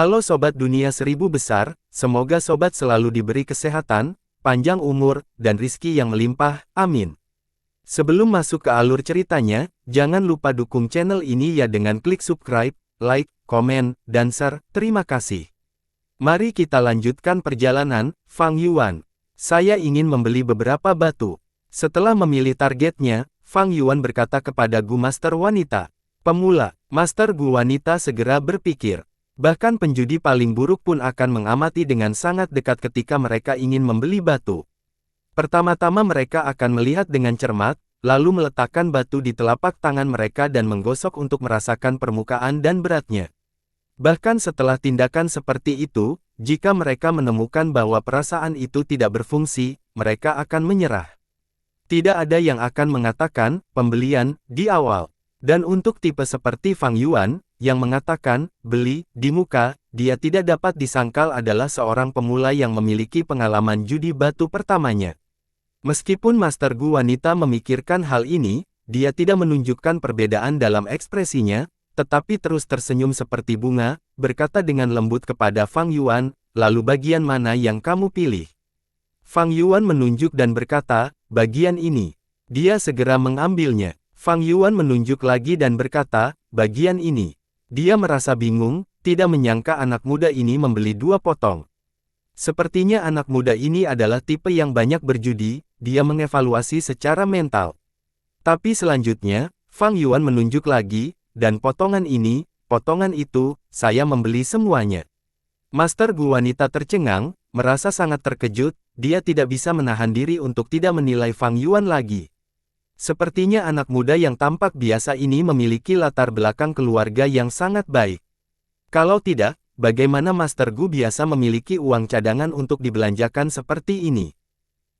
Halo Sobat Dunia Seribu Besar, semoga Sobat selalu diberi kesehatan, panjang umur, dan rizki yang melimpah, amin. Sebelum masuk ke alur ceritanya, jangan lupa dukung channel ini ya dengan klik subscribe, like, komen, dan share, terima kasih. Mari kita lanjutkan perjalanan, Fang Yuan. Saya ingin membeli beberapa batu. Setelah memilih targetnya, Fang Yuan berkata kepada Gu Master Wanita. Pemula, Master Gu Wanita segera berpikir. Bahkan penjudi paling buruk pun akan mengamati dengan sangat dekat ketika mereka ingin membeli batu. Pertama-tama mereka akan melihat dengan cermat, lalu meletakkan batu di telapak tangan mereka dan menggosok untuk merasakan permukaan dan beratnya. Bahkan setelah tindakan seperti itu, jika mereka menemukan bahwa perasaan itu tidak berfungsi, mereka akan menyerah. Tidak ada yang akan mengatakan pembelian di awal. Dan untuk tipe seperti Fang Yuan, yang mengatakan, beli, di muka, dia tidak dapat disangkal adalah seorang pemula yang memiliki pengalaman judi batu pertamanya. Meskipun Master Gu Wanita memikirkan hal ini, dia tidak menunjukkan perbedaan dalam ekspresinya, tetapi terus tersenyum seperti bunga, berkata dengan lembut kepada Fang Yuan, lalu bagian mana yang kamu pilih? Fang Yuan menunjuk dan berkata, bagian ini. Dia segera mengambilnya. Fang Yuan menunjuk lagi dan berkata, bagian ini. Dia merasa bingung, tidak menyangka anak muda ini membeli 2 potong. Sepertinya anak muda ini adalah tipe yang banyak berjudi, dia mengevaluasi secara mental. Tapi selanjutnya, Fang Yuan menunjuk lagi, dan potongan ini, potongan itu, saya membeli semuanya. Master Gu Wanita tercengang, merasa sangat terkejut, dia tidak bisa menahan diri untuk tidak menilai Fang Yuan lagi. Sepertinya anak muda yang tampak biasa ini memiliki latar belakang keluarga yang sangat baik. Kalau tidak, bagaimana Master Gu biasa memiliki uang cadangan untuk dibelanjakan seperti ini?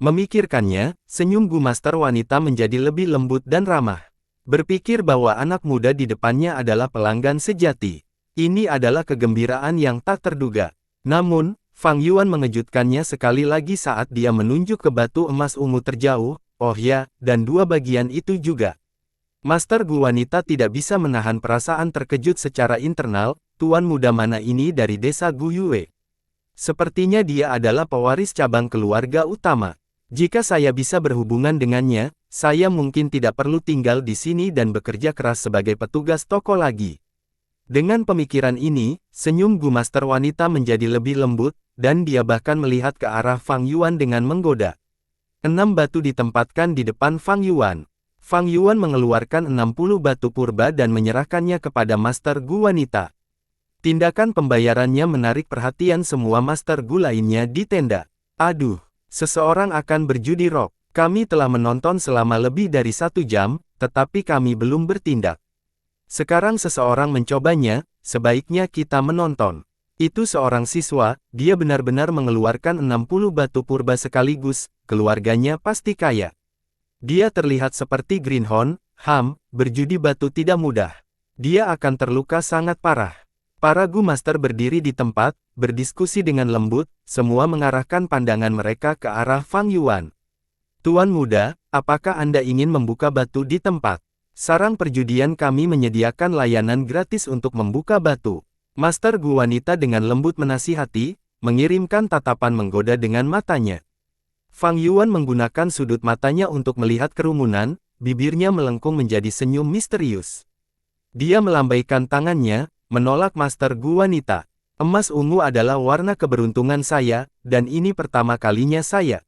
Memikirkannya, senyum Gu Master Wanita menjadi lebih lembut dan ramah. Berpikir bahwa anak muda di depannya adalah pelanggan sejati. Ini adalah kegembiraan yang tak terduga. Namun, Fang Yuan mengejutkannya sekali lagi saat dia menunjuk ke batu emas ungu terjauh. Oh ya, dan 2 bagian itu juga. Master Gu Wanita tidak bisa menahan perasaan terkejut secara internal, tuan muda mana ini dari desa Gu Yue. Sepertinya dia adalah pewaris cabang keluarga utama. Jika saya bisa berhubungan dengannya, saya mungkin tidak perlu tinggal di sini dan bekerja keras sebagai petugas toko lagi. Dengan pemikiran ini, senyum Gu Master Wanita menjadi lebih lembut, dan dia bahkan melihat ke arah Fang Yuan dengan menggoda. 6 batu ditempatkan di depan Fang Yuan. Fang Yuan mengeluarkan 60 batu purba dan menyerahkannya kepada Master Gu Wanita. Tindakan pembayarannya menarik perhatian semua Master Gu lainnya di tenda. Aduh, seseorang akan berjudi rok. Kami telah menonton selama lebih dari 1 jam, tetapi kami belum bertindak. Sekarang seseorang mencobanya, sebaiknya kita menonton. Itu seorang siswa, dia benar-benar mengeluarkan 60 batu purba sekaligus, keluarganya pasti kaya. Dia terlihat seperti Greenhorn, berjudi batu tidak mudah. Dia akan terluka sangat parah. Para Gu Master berdiri di tempat, berdiskusi dengan lembut, semua mengarahkan pandangan mereka ke arah Fang Yuan. Tuan muda, apakah Anda ingin membuka batu di tempat? Sarang perjudian kami menyediakan layanan gratis untuk membuka batu. Master Gu Wanita dengan lembut menasihati, mengirimkan tatapan menggoda dengan matanya. Fang Yuan menggunakan sudut matanya untuk melihat kerumunan, bibirnya melengkung menjadi senyum misterius. Dia melambaikan tangannya, menolak Master Gu Wanita. Emas ungu adalah warna keberuntungan saya, dan ini pertama kalinya saya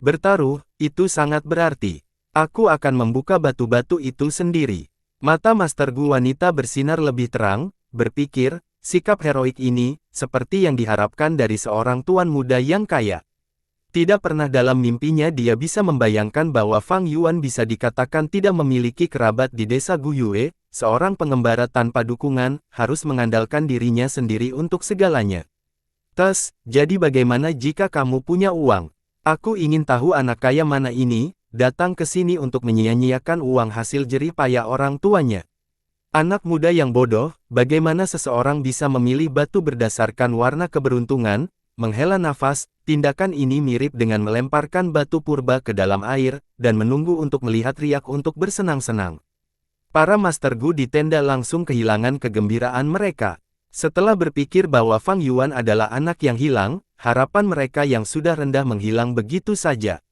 bertaruh, itu sangat berarti. Aku akan membuka batu-batu itu sendiri. Mata Master Gu Wanita bersinar lebih terang, berpikir, sikap heroik ini, seperti yang diharapkan dari seorang tuan muda yang kaya. Tidak pernah dalam mimpinya dia bisa membayangkan bahwa Fang Yuan bisa dikatakan tidak memiliki kerabat di desa Gu Yue, seorang pengembara tanpa dukungan, harus mengandalkan dirinya sendiri untuk segalanya. Jadi bagaimana jika kamu punya uang? Aku ingin tahu anak kaya mana ini, datang ke sini untuk menyia-nyiakan uang hasil jerih payah orang tuanya. Anak muda yang bodoh, bagaimana seseorang bisa memilih batu berdasarkan warna keberuntungan? Menghela nafas, tindakan ini mirip dengan melemparkan batu purba ke dalam air, dan menunggu untuk melihat riak untuk bersenang-senang. Para Master Gu di tenda langsung kehilangan kegembiraan mereka. Setelah berpikir bahwa Fang Yuan adalah anak yang hilang, harapan mereka yang sudah rendah menghilang begitu saja.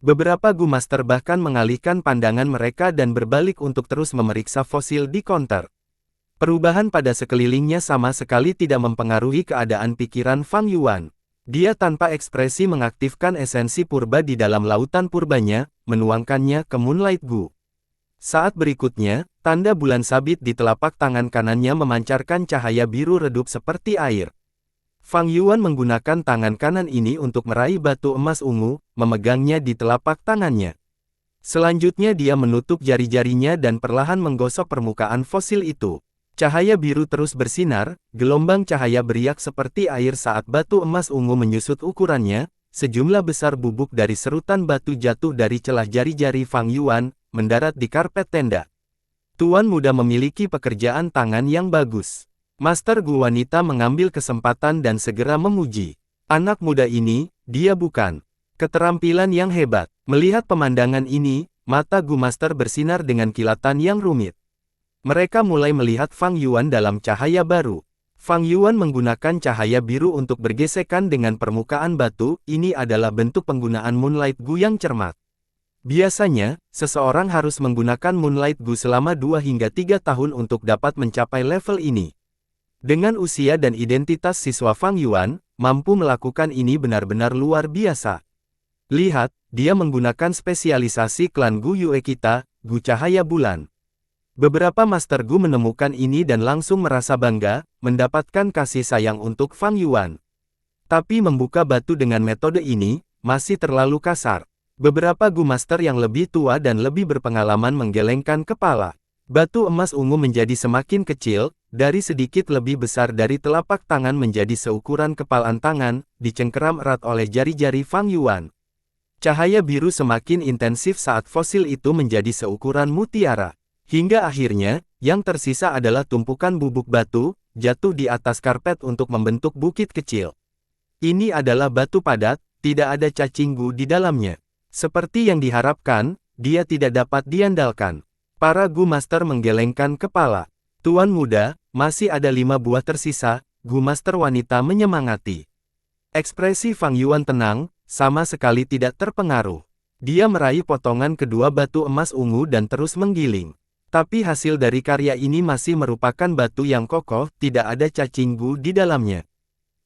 Beberapa Gu Master bahkan mengalihkan pandangan mereka dan berbalik untuk terus memeriksa fosil di counter. Perubahan pada sekelilingnya sama sekali tidak mempengaruhi keadaan pikiran Fang Yuan. Dia tanpa ekspresi mengaktifkan esensi purba di dalam lautan purbanya, menuangkannya ke Moonlight Gu. Saat berikutnya, tanda bulan sabit di telapak tangan kanannya memancarkan cahaya biru redup seperti air. Fang Yuan menggunakan tangan kanan ini untuk meraih batu emas ungu, memegangnya di telapak tangannya. Selanjutnya dia menutup jari-jarinya dan perlahan menggosok permukaan fosil itu. Cahaya biru terus bersinar, gelombang cahaya beriak seperti air saat batu emas ungu menyusut ukurannya, sejumlah besar bubuk dari serutan batu jatuh dari celah jari-jari Fang Yuan, mendarat di karpet tenda. Tuan muda memiliki pekerjaan tangan yang bagus. Master Gu wanita mengambil kesempatan dan segera memuji. Anak muda ini, dia bukan keterampilan yang hebat. Melihat pemandangan ini, mata Gu Master bersinar dengan kilatan yang rumit. Mereka mulai melihat Fang Yuan dalam cahaya baru. Fang Yuan menggunakan cahaya biru untuk bergesekan dengan permukaan batu, ini adalah bentuk penggunaan Moonlight Gu yang cermat. Biasanya, seseorang harus menggunakan Moonlight Gu selama 2 hingga 3 tahun untuk dapat mencapai level ini. Dengan usia dan identitas siswa Fang Yuan, mampu melakukan ini benar-benar luar biasa. Lihat, dia menggunakan spesialisasi klan Gu Yue kita, Gu Cahaya Bulan. Beberapa Master Gu menemukan ini dan langsung merasa bangga, mendapatkan kasih sayang untuk Fang Yuan. Tapi membuka batu dengan metode ini, masih terlalu kasar. Beberapa Gu Master yang lebih tua dan lebih berpengalaman menggelengkan kepala. Batu emas ungu menjadi semakin kecil, dari sedikit lebih besar dari telapak tangan menjadi seukuran kepalan tangan, dicengkeram erat oleh jari-jari Fang Yuan. Cahaya biru semakin intensif saat fosil itu menjadi seukuran mutiara. Hingga akhirnya, yang tersisa adalah tumpukan bubuk batu, jatuh di atas karpet untuk membentuk bukit kecil. Ini adalah batu padat, tidak ada cacing Gu di dalamnya. Seperti yang diharapkan, dia tidak dapat diandalkan. Para Gu Master menggelengkan kepala. Tuan muda, masih ada 5 buah tersisa, Gu Master wanita menyemangati. Ekspresi Fang Yuan tenang, sama sekali tidak terpengaruh. Dia meraih potongan kedua batu emas ungu dan terus menggiling. Tapi hasil dari karya ini masih merupakan batu yang kokoh, tidak ada cacing Gu di dalamnya.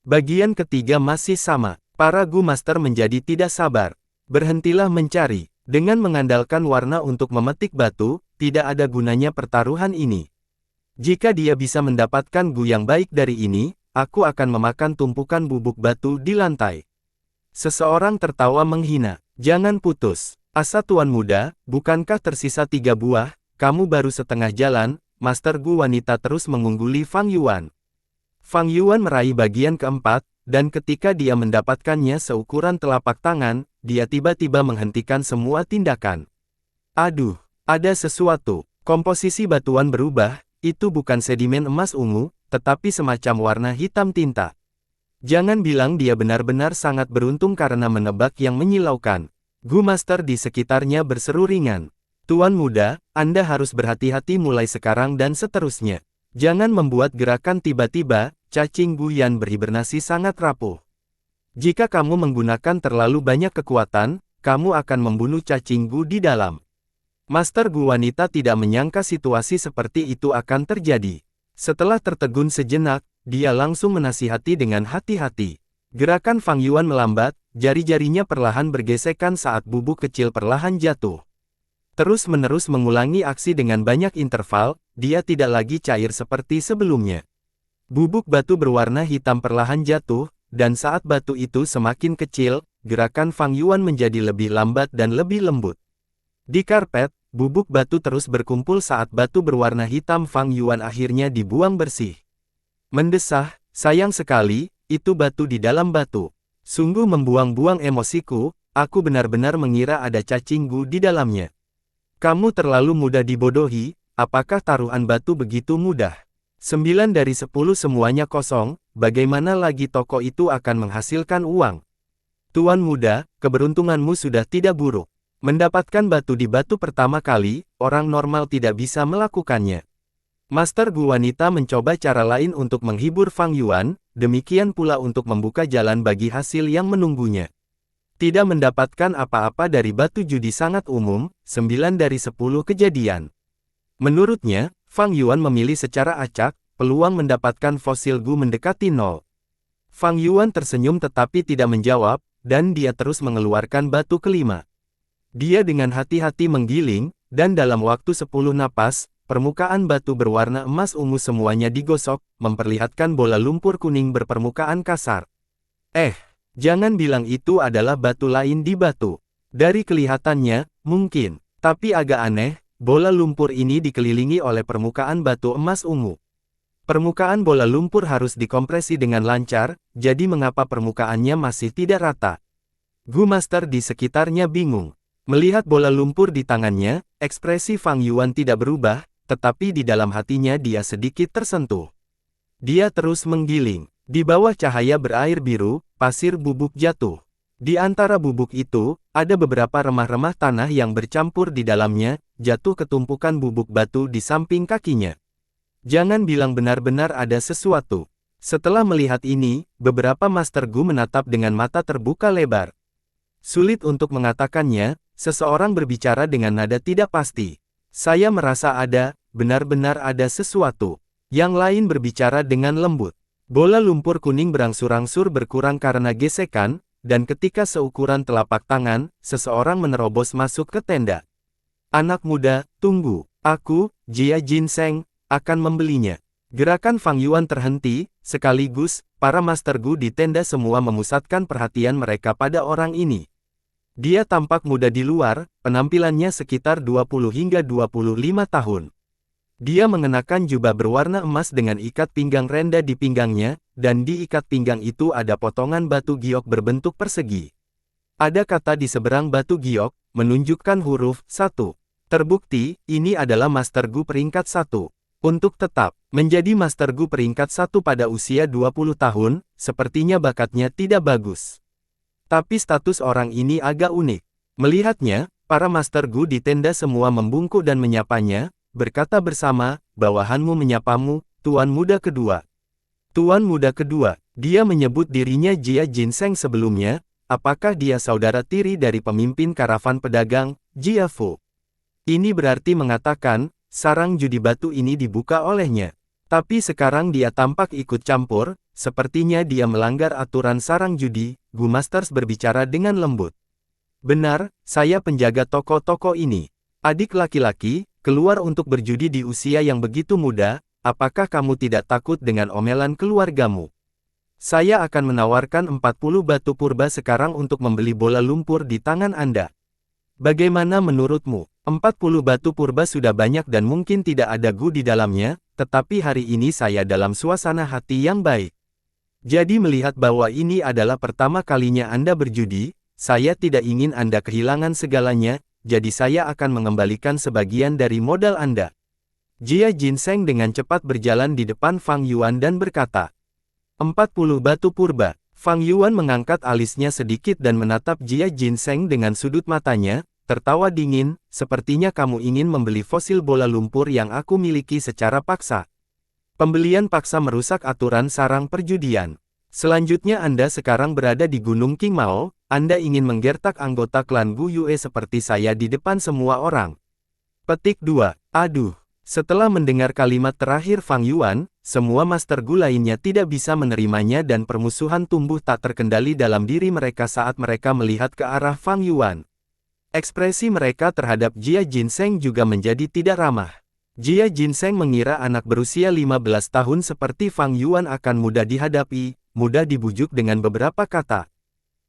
Bagian ketiga masih sama. Para Gu Master menjadi tidak sabar. Berhentilah mencari. Dengan mengandalkan warna untuk memetik batu, tidak ada gunanya pertaruhan ini. Jika dia bisa mendapatkan Gu yang baik dari ini, aku akan memakan tumpukan bubuk batu di lantai. Seseorang tertawa menghina. Jangan putus asa tuan muda, bukankah tersisa 3 buah, kamu baru setengah jalan, Master Gu wanita terus mengungguli Fang Yuan. Fang Yuan meraih bagian keempat, dan ketika dia mendapatkannya seukuran telapak tangan, dia tiba-tiba menghentikan semua tindakan. Aduh, ada sesuatu. Komposisi batuan berubah, itu bukan sedimen emas ungu, tetapi semacam warna hitam tinta. Jangan bilang dia benar-benar sangat beruntung karena menebak yang menyilaukan. Gu Master di sekitarnya berseru ringan. Tuan muda, Anda harus berhati-hati mulai sekarang dan seterusnya. Jangan membuat gerakan tiba-tiba, cacing Gu Yan berhibernasi sangat rapuh. Jika kamu menggunakan terlalu banyak kekuatan, kamu akan membunuh cacing Gu di dalam. Master Gu wanita tidak menyangka situasi seperti itu akan terjadi. Setelah tertegun sejenak, dia langsung menasihati dengan hati-hati. Gerakan Fang Yuan melambat, jari-jarinya perlahan bergesekan saat bubuk kecil perlahan jatuh. Terus-menerus mengulangi aksi dengan banyak interval, dia tidak lagi cair seperti sebelumnya. Bubuk batu berwarna hitam perlahan jatuh, dan saat batu itu semakin kecil, gerakan Fang Yuan menjadi lebih lambat dan lebih lembut. Di karpet, bubuk batu terus berkumpul saat batu berwarna hitam Fang Yuan akhirnya dibuang bersih. Mendesah, sayang sekali, itu batu di dalam batu. Sungguh membuang-buang emosiku, aku benar-benar mengira ada cacing Gu di dalamnya. Kamu terlalu mudah dibodohi, apakah taruhan batu begitu mudah? 9 dari 10 semuanya kosong, bagaimana lagi toko itu akan menghasilkan uang? Tuan muda, keberuntunganmu sudah tidak buruk. Mendapatkan batu di batu pertama kali, orang normal tidak bisa melakukannya. Master Gu wanita mencoba cara lain untuk menghibur Fang Yuan, demikian pula untuk membuka jalan bagi hasil yang menunggunya. Tidak mendapatkan apa-apa dari batu judi sangat umum, 9 dari 10 kejadian. Menurutnya, Fang Yuan memilih secara acak, peluang mendapatkan fosil Gu mendekati 0. Fang Yuan tersenyum tetapi tidak menjawab, dan dia terus mengeluarkan batu kelima. Dia dengan hati-hati menggiling, dan dalam waktu 10 napas, permukaan batu berwarna emas ungu semuanya digosok, memperlihatkan bola lumpur kuning berpermukaan kasar. Jangan bilang itu adalah batu lain di batu. Dari kelihatannya, mungkin, tapi agak aneh, bola lumpur ini dikelilingi oleh permukaan batu emas ungu. Permukaan bola lumpur harus dikompresi dengan lancar, jadi mengapa permukaannya masih tidak rata? Gu Master di sekitarnya bingung. Melihat bola lumpur di tangannya, ekspresi Fang Yuan tidak berubah, tetapi di dalam hatinya dia sedikit tersentuh. Dia terus menggiling. Di bawah cahaya berair biru, pasir bubuk jatuh. Di antara bubuk itu, ada beberapa remah-remah tanah yang bercampur di dalamnya, jatuh ke tumpukan bubuk batu di samping kakinya. Jangan bilang benar-benar ada sesuatu. Setelah melihat ini, beberapa Master Gu menatap dengan mata terbuka lebar. Sulit untuk mengatakannya, seseorang berbicara dengan nada tidak pasti. Saya merasa ada, benar-benar ada sesuatu. Yang lain berbicara dengan lembut. Bola lumpur kuning berangsur-angsur berkurang karena gesekan, dan ketika seukuran telapak tangan, seseorang menerobos masuk ke tenda. Anak muda, tunggu. Aku, Jia Jinseng, akan membelinya. Gerakan Fang Yuan terhenti, sekaligus, para Master Gu di tenda semua memusatkan perhatian mereka pada orang ini. Dia tampak muda di luar, penampilannya sekitar 20 hingga 25 tahun. Dia mengenakan jubah berwarna emas dengan ikat pinggang renda di pinggangnya, dan di ikat pinggang itu ada potongan batu giok berbentuk persegi. Ada kata di seberang batu giok, menunjukkan huruf 1. Terbukti, ini adalah Master Gu peringkat 1. Untuk tetap menjadi Master Gu peringkat 1 pada usia 20 tahun, sepertinya bakatnya tidak bagus. Tapi status orang ini agak unik. Melihatnya, para Master Gu di tenda semua membungkuk dan menyapanya, berkata bersama, bawahanmu menyapamu, Tuan Muda Kedua. Tuan Muda Kedua, dia menyebut dirinya Jia Jinseng sebelumnya, apakah dia saudara tiri dari pemimpin karavan pedagang, Jia Fu? Ini berarti mengatakan, sarang judi batu ini dibuka olehnya. Tapi sekarang dia tampak ikut campur, sepertinya dia melanggar aturan sarang judi, Gu Masters berbicara dengan lembut. Benar, saya penjaga toko-toko ini. Adik laki-laki, keluar untuk berjudi di usia yang begitu muda, apakah kamu tidak takut dengan omelan keluargamu? Saya akan menawarkan 40 batu purba sekarang untuk membeli bola lumpur di tangan Anda. Bagaimana menurutmu? 40 batu purba sudah banyak dan mungkin tidak ada Gu di dalamnya, tetapi hari ini saya dalam suasana hati yang baik. Jadi melihat bahwa ini adalah pertama kalinya Anda berjudi, saya tidak ingin Anda kehilangan segalanya, jadi saya akan mengembalikan sebagian dari modal Anda. Jia Jinseng dengan cepat berjalan di depan Fang Yuan dan berkata, 40 batu purba. Fang Yuan mengangkat alisnya sedikit dan menatap Jia Jinseng dengan sudut matanya, tertawa dingin, sepertinya kamu ingin membeli fosil bola lumpur yang aku miliki secara paksa. Pembelian paksa merusak aturan sarang perjudian. Selanjutnya Anda sekarang berada di Gunung King Mao, Anda ingin menggertak anggota klan Gu Yue seperti saya di depan semua orang. Petik 2. Aduh. Setelah mendengar kalimat terakhir Fang Yuan, semua Master Gu lainnya tidak bisa menerimanya dan permusuhan tumbuh tak terkendali dalam diri mereka saat mereka melihat ke arah Fang Yuan. Ekspresi mereka terhadap Jia Jinseng juga menjadi tidak ramah. Jia Jinseng mengira anak berusia 15 tahun seperti Fang Yuan akan mudah dihadapi, mudah dibujuk dengan beberapa kata.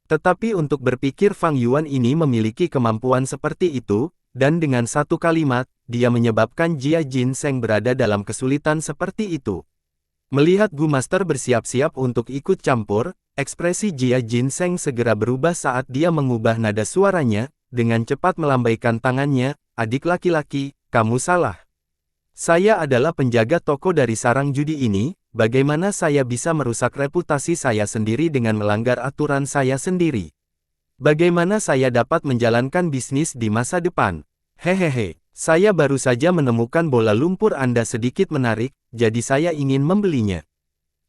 Tetapi untuk berpikir Fang Yuan ini memiliki kemampuan seperti itu, dan dengan satu kalimat, dia menyebabkan Jia Jinseng berada dalam kesulitan seperti itu. Melihat Gu Master bersiap-siap untuk ikut campur, ekspresi Jia Jinseng segera berubah saat dia mengubah nada suaranya, dengan cepat melambaikan tangannya, adik laki-laki, kamu salah. Saya adalah penjaga toko dari sarang judi ini, bagaimana saya bisa merusak reputasi saya sendiri dengan melanggar aturan saya sendiri? Bagaimana saya dapat menjalankan bisnis di masa depan? Hehehe, Saya baru saja menemukan bola lumpur Anda sedikit menarik, jadi saya ingin membelinya.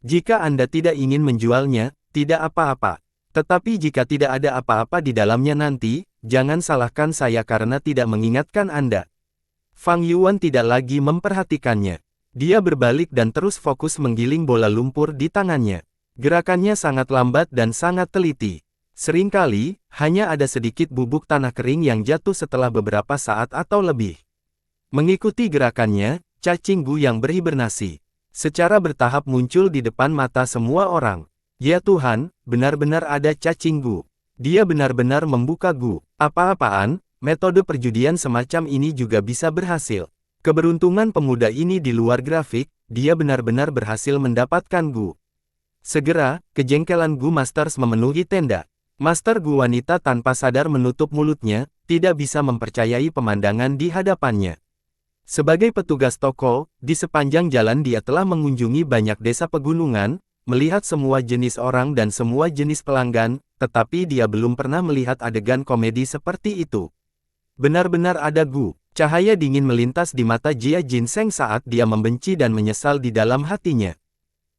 Jika Anda tidak ingin menjualnya, tidak apa-apa. Tetapi jika tidak ada apa-apa di dalamnya nanti, jangan salahkan saya karena tidak mengingatkan Anda. Fang Yuan tidak lagi memperhatikannya. Dia berbalik dan terus fokus menggiling bola lumpur di tangannya. Gerakannya sangat lambat dan sangat teliti. Seringkali, hanya ada sedikit bubuk tanah kering yang jatuh setelah beberapa saat atau lebih. Mengikuti gerakannya, cacing Gu yang berhibernasi secara bertahap muncul di depan mata semua orang. Ya Tuhan, benar-benar ada cacing Gu. Dia benar-benar membuka Gu. Apa-apaan, metode perjudian semacam ini juga bisa berhasil. Keberuntungan pemuda ini di luar grafik, dia benar-benar berhasil mendapatkan Gu. Segera, kejengkelan Gu Masters memenuhi tenda. Master Gu wanita tanpa sadar menutup mulutnya, tidak bisa mempercayai pemandangan di hadapannya. Sebagai petugas toko, di sepanjang jalan dia telah mengunjungi banyak desa pegunungan, melihat semua jenis orang dan semua jenis pelanggan, tetapi dia belum pernah melihat adegan komedi seperti itu. Benar-benar ada Gu. Cahaya dingin melintas di mata Jia Jinseng saat dia membenci dan menyesal di dalam hatinya.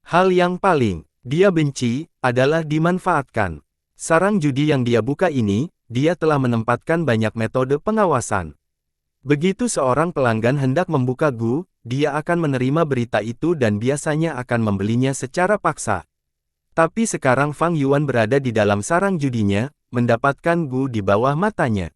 Hal yang paling dia benci adalah dimanfaatkan. Sarang judi yang dia buka ini, dia telah menempatkan banyak metode pengawasan. Begitu seorang pelanggan hendak membuka Gu, dia akan menerima berita itu dan biasanya akan membelinya secara paksa. Tapi sekarang Fang Yuan berada di dalam sarang judinya, mendapatkan Gu di bawah matanya.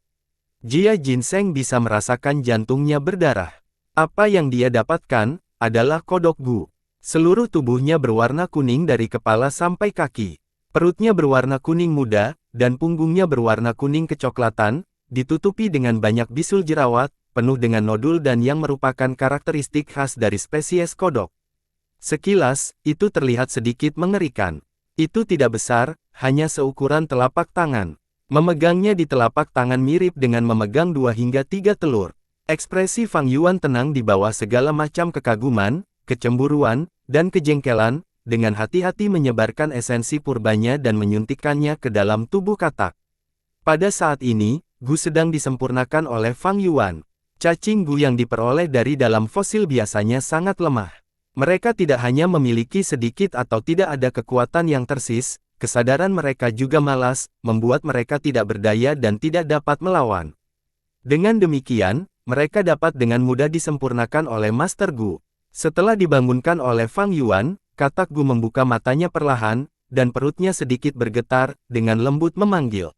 Jia Jinseng bisa merasakan jantungnya berdarah. Apa yang dia dapatkan adalah kodok Gu. Seluruh tubuhnya berwarna kuning dari kepala sampai kaki. Perutnya berwarna kuning muda, dan punggungnya berwarna kuning kecoklatan, ditutupi dengan banyak bisul jerawat, penuh dengan nodul dan yang merupakan karakteristik khas dari spesies kodok. Sekilas, itu terlihat sedikit mengerikan. Itu tidak besar, hanya seukuran telapak tangan. Memegangnya di telapak tangan mirip dengan memegang 2 hingga 3 telur. Ekspresi Fang Yuan tenang di bawah segala macam kekaguman, kecemburuan, dan kejengkelan, dengan hati-hati menyebarkan esensi purbanya dan menyuntikkannya ke dalam tubuh katak. Pada saat ini, Gu sedang disempurnakan oleh Fang Yuan. Cacing Gu yang diperoleh dari dalam fosil biasanya sangat lemah. Mereka tidak hanya memiliki sedikit atau tidak ada kekuatan yang tersis, kesadaran mereka juga malas, membuat mereka tidak berdaya dan tidak dapat melawan. Dengan demikian, mereka dapat dengan mudah disempurnakan oleh Master Gu. Setelah dibangunkan oleh Fang Yuan, katak Gu membuka matanya perlahan, dan perutnya sedikit bergetar, dengan lembut memanggil.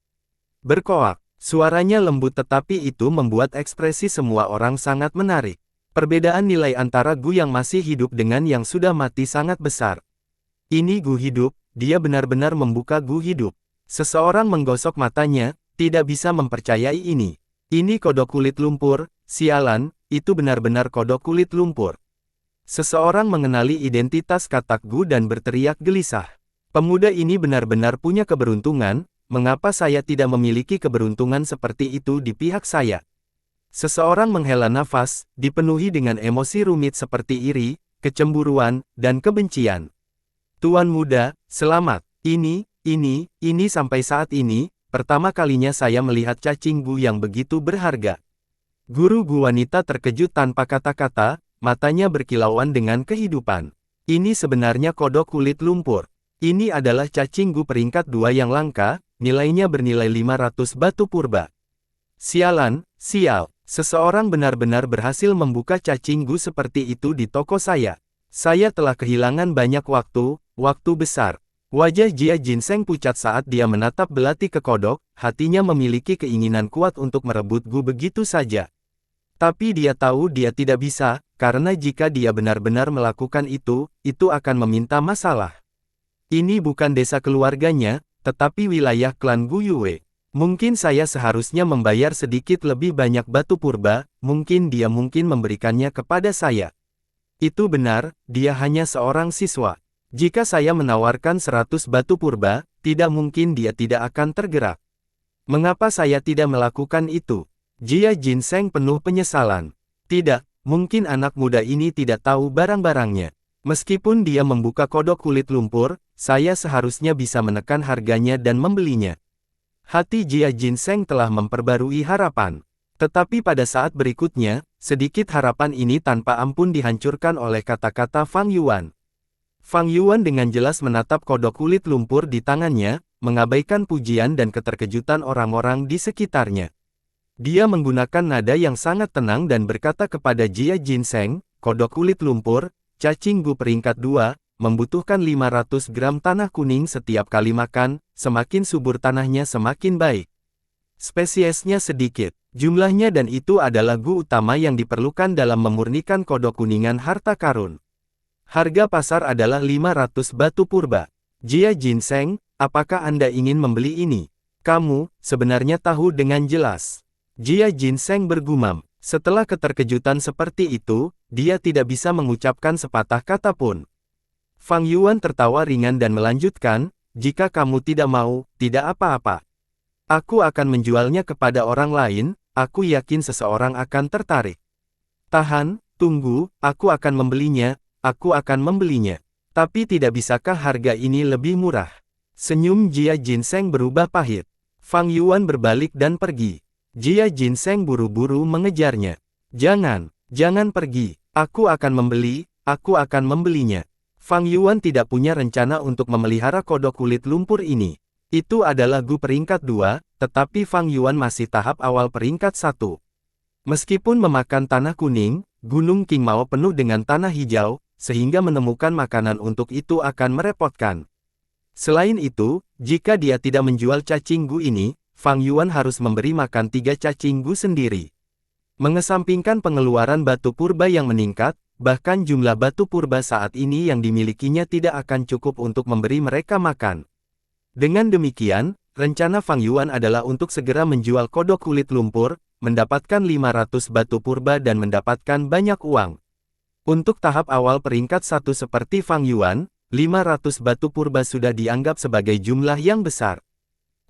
Berkoak. Suaranya lembut tetapi itu membuat ekspresi semua orang sangat menarik. Perbedaan nilai antara Gu yang masih hidup dengan yang sudah mati sangat besar. Ini Gu hidup, dia benar-benar membuka Gu hidup. Seseorang menggosok matanya, tidak bisa mempercayai ini. Ini kodok kulit lumpur, sialan, itu benar-benar kodok kulit lumpur. Seseorang mengenali identitas katak Gu dan berteriak gelisah. Pemuda ini benar-benar punya keberuntungan, mengapa saya tidak memiliki keberuntungan seperti itu di pihak saya? Seseorang menghela nafas, dipenuhi dengan emosi rumit seperti iri, kecemburuan, dan kebencian. Tuan muda, selamat. Ini sampai saat ini, pertama kalinya saya melihat cacing Gu yang begitu berharga. Guru Gu wanita terkejut tanpa kata-kata, matanya berkilauan dengan kehidupan. Ini sebenarnya kodok kulit lumpur. Ini adalah cacing Gu peringkat 2 yang langka, nilainya bernilai 500 batu purba. Sialan, sial. Seseorang benar-benar berhasil membuka cacing Gu seperti itu di toko saya. Saya telah kehilangan banyak waktu besar. Wajah Jia Jinseng pucat saat dia menatap belati ke kodok, hatinya memiliki keinginan kuat untuk merebut Gu begitu saja. Tapi dia tahu dia tidak bisa, karena jika dia benar-benar melakukan itu akan meminta masalah. Ini bukan desa keluarganya, tetapi wilayah klan Gu Yue. Mungkin saya seharusnya membayar sedikit lebih banyak batu purba, mungkin dia memberikannya kepada saya. Itu benar, dia hanya seorang siswa. Jika saya menawarkan 100 batu purba, tidak mungkin dia tidak akan tergerak. Mengapa saya tidak melakukan itu? Jia Jinseng penuh penyesalan. Tidak, mungkin anak muda ini tidak tahu barang-barangnya. Meskipun dia membuka kodok kulit lumpur, saya seharusnya bisa menekan harganya dan membelinya. Hati Jia Jinseng telah memperbarui harapan. Tetapi pada saat berikutnya, sedikit harapan ini tanpa ampun dihancurkan oleh kata-kata Fang Yuan. Fang Yuan dengan jelas menatap kodok kulit lumpur di tangannya, mengabaikan pujian dan keterkejutan orang-orang di sekitarnya. Dia menggunakan nada yang sangat tenang dan berkata kepada Jia Jinseng, kodok kulit lumpur, cacing gu peringkat 2, membutuhkan 500 gram tanah kuning setiap kali makan, semakin subur tanahnya semakin baik. Spesiesnya sedikit, jumlahnya dan itu adalah gu utama yang diperlukan dalam memurnikan kodok kuningan harta karun. Harga pasar adalah 500 batu purba. Jia Jinseng, apakah Anda ingin membeli ini? Kamu, sebenarnya tahu dengan jelas. Jia Jinseng bergumam. Setelah keterkejutan seperti itu, dia tidak bisa mengucapkan sepatah kata pun. Fang Yuan tertawa ringan dan melanjutkan, jika kamu tidak mau, tidak apa-apa. Aku akan menjualnya kepada orang lain, aku yakin seseorang akan tertarik. Tahan, tunggu, aku akan membelinya, aku akan membelinya. Tapi tidak bisakah harga ini lebih murah? Senyum Jia Jinseng berubah pahit. Fang Yuan berbalik dan pergi. Jia Jinseng buru-buru mengejarnya. Jangan pergi, aku akan membelinya. Fang Yuan tidak punya rencana untuk memelihara kodok kulit lumpur ini. Itu adalah gu peringkat 2, tetapi Fang Yuan masih tahap awal peringkat 1. Meskipun memakan tanah kuning, Gunung Qingmao penuh dengan tanah hijau, sehingga menemukan makanan untuk itu akan merepotkan. Selain itu, jika dia tidak menjual cacing gu ini, Fang Yuan harus memberi makan 3 cacing gu sendiri. Mengesampingkan pengeluaran batu purba yang meningkat, bahkan jumlah batu purba saat ini yang dimilikinya tidak akan cukup untuk memberi mereka makan. Dengan demikian, rencana Fang Yuan adalah untuk segera menjual kodok kulit lumpur, mendapatkan 500 batu purba dan mendapatkan banyak uang. Untuk tahap awal peringkat 1 seperti Fang Yuan, 500 batu purba sudah dianggap sebagai jumlah yang besar.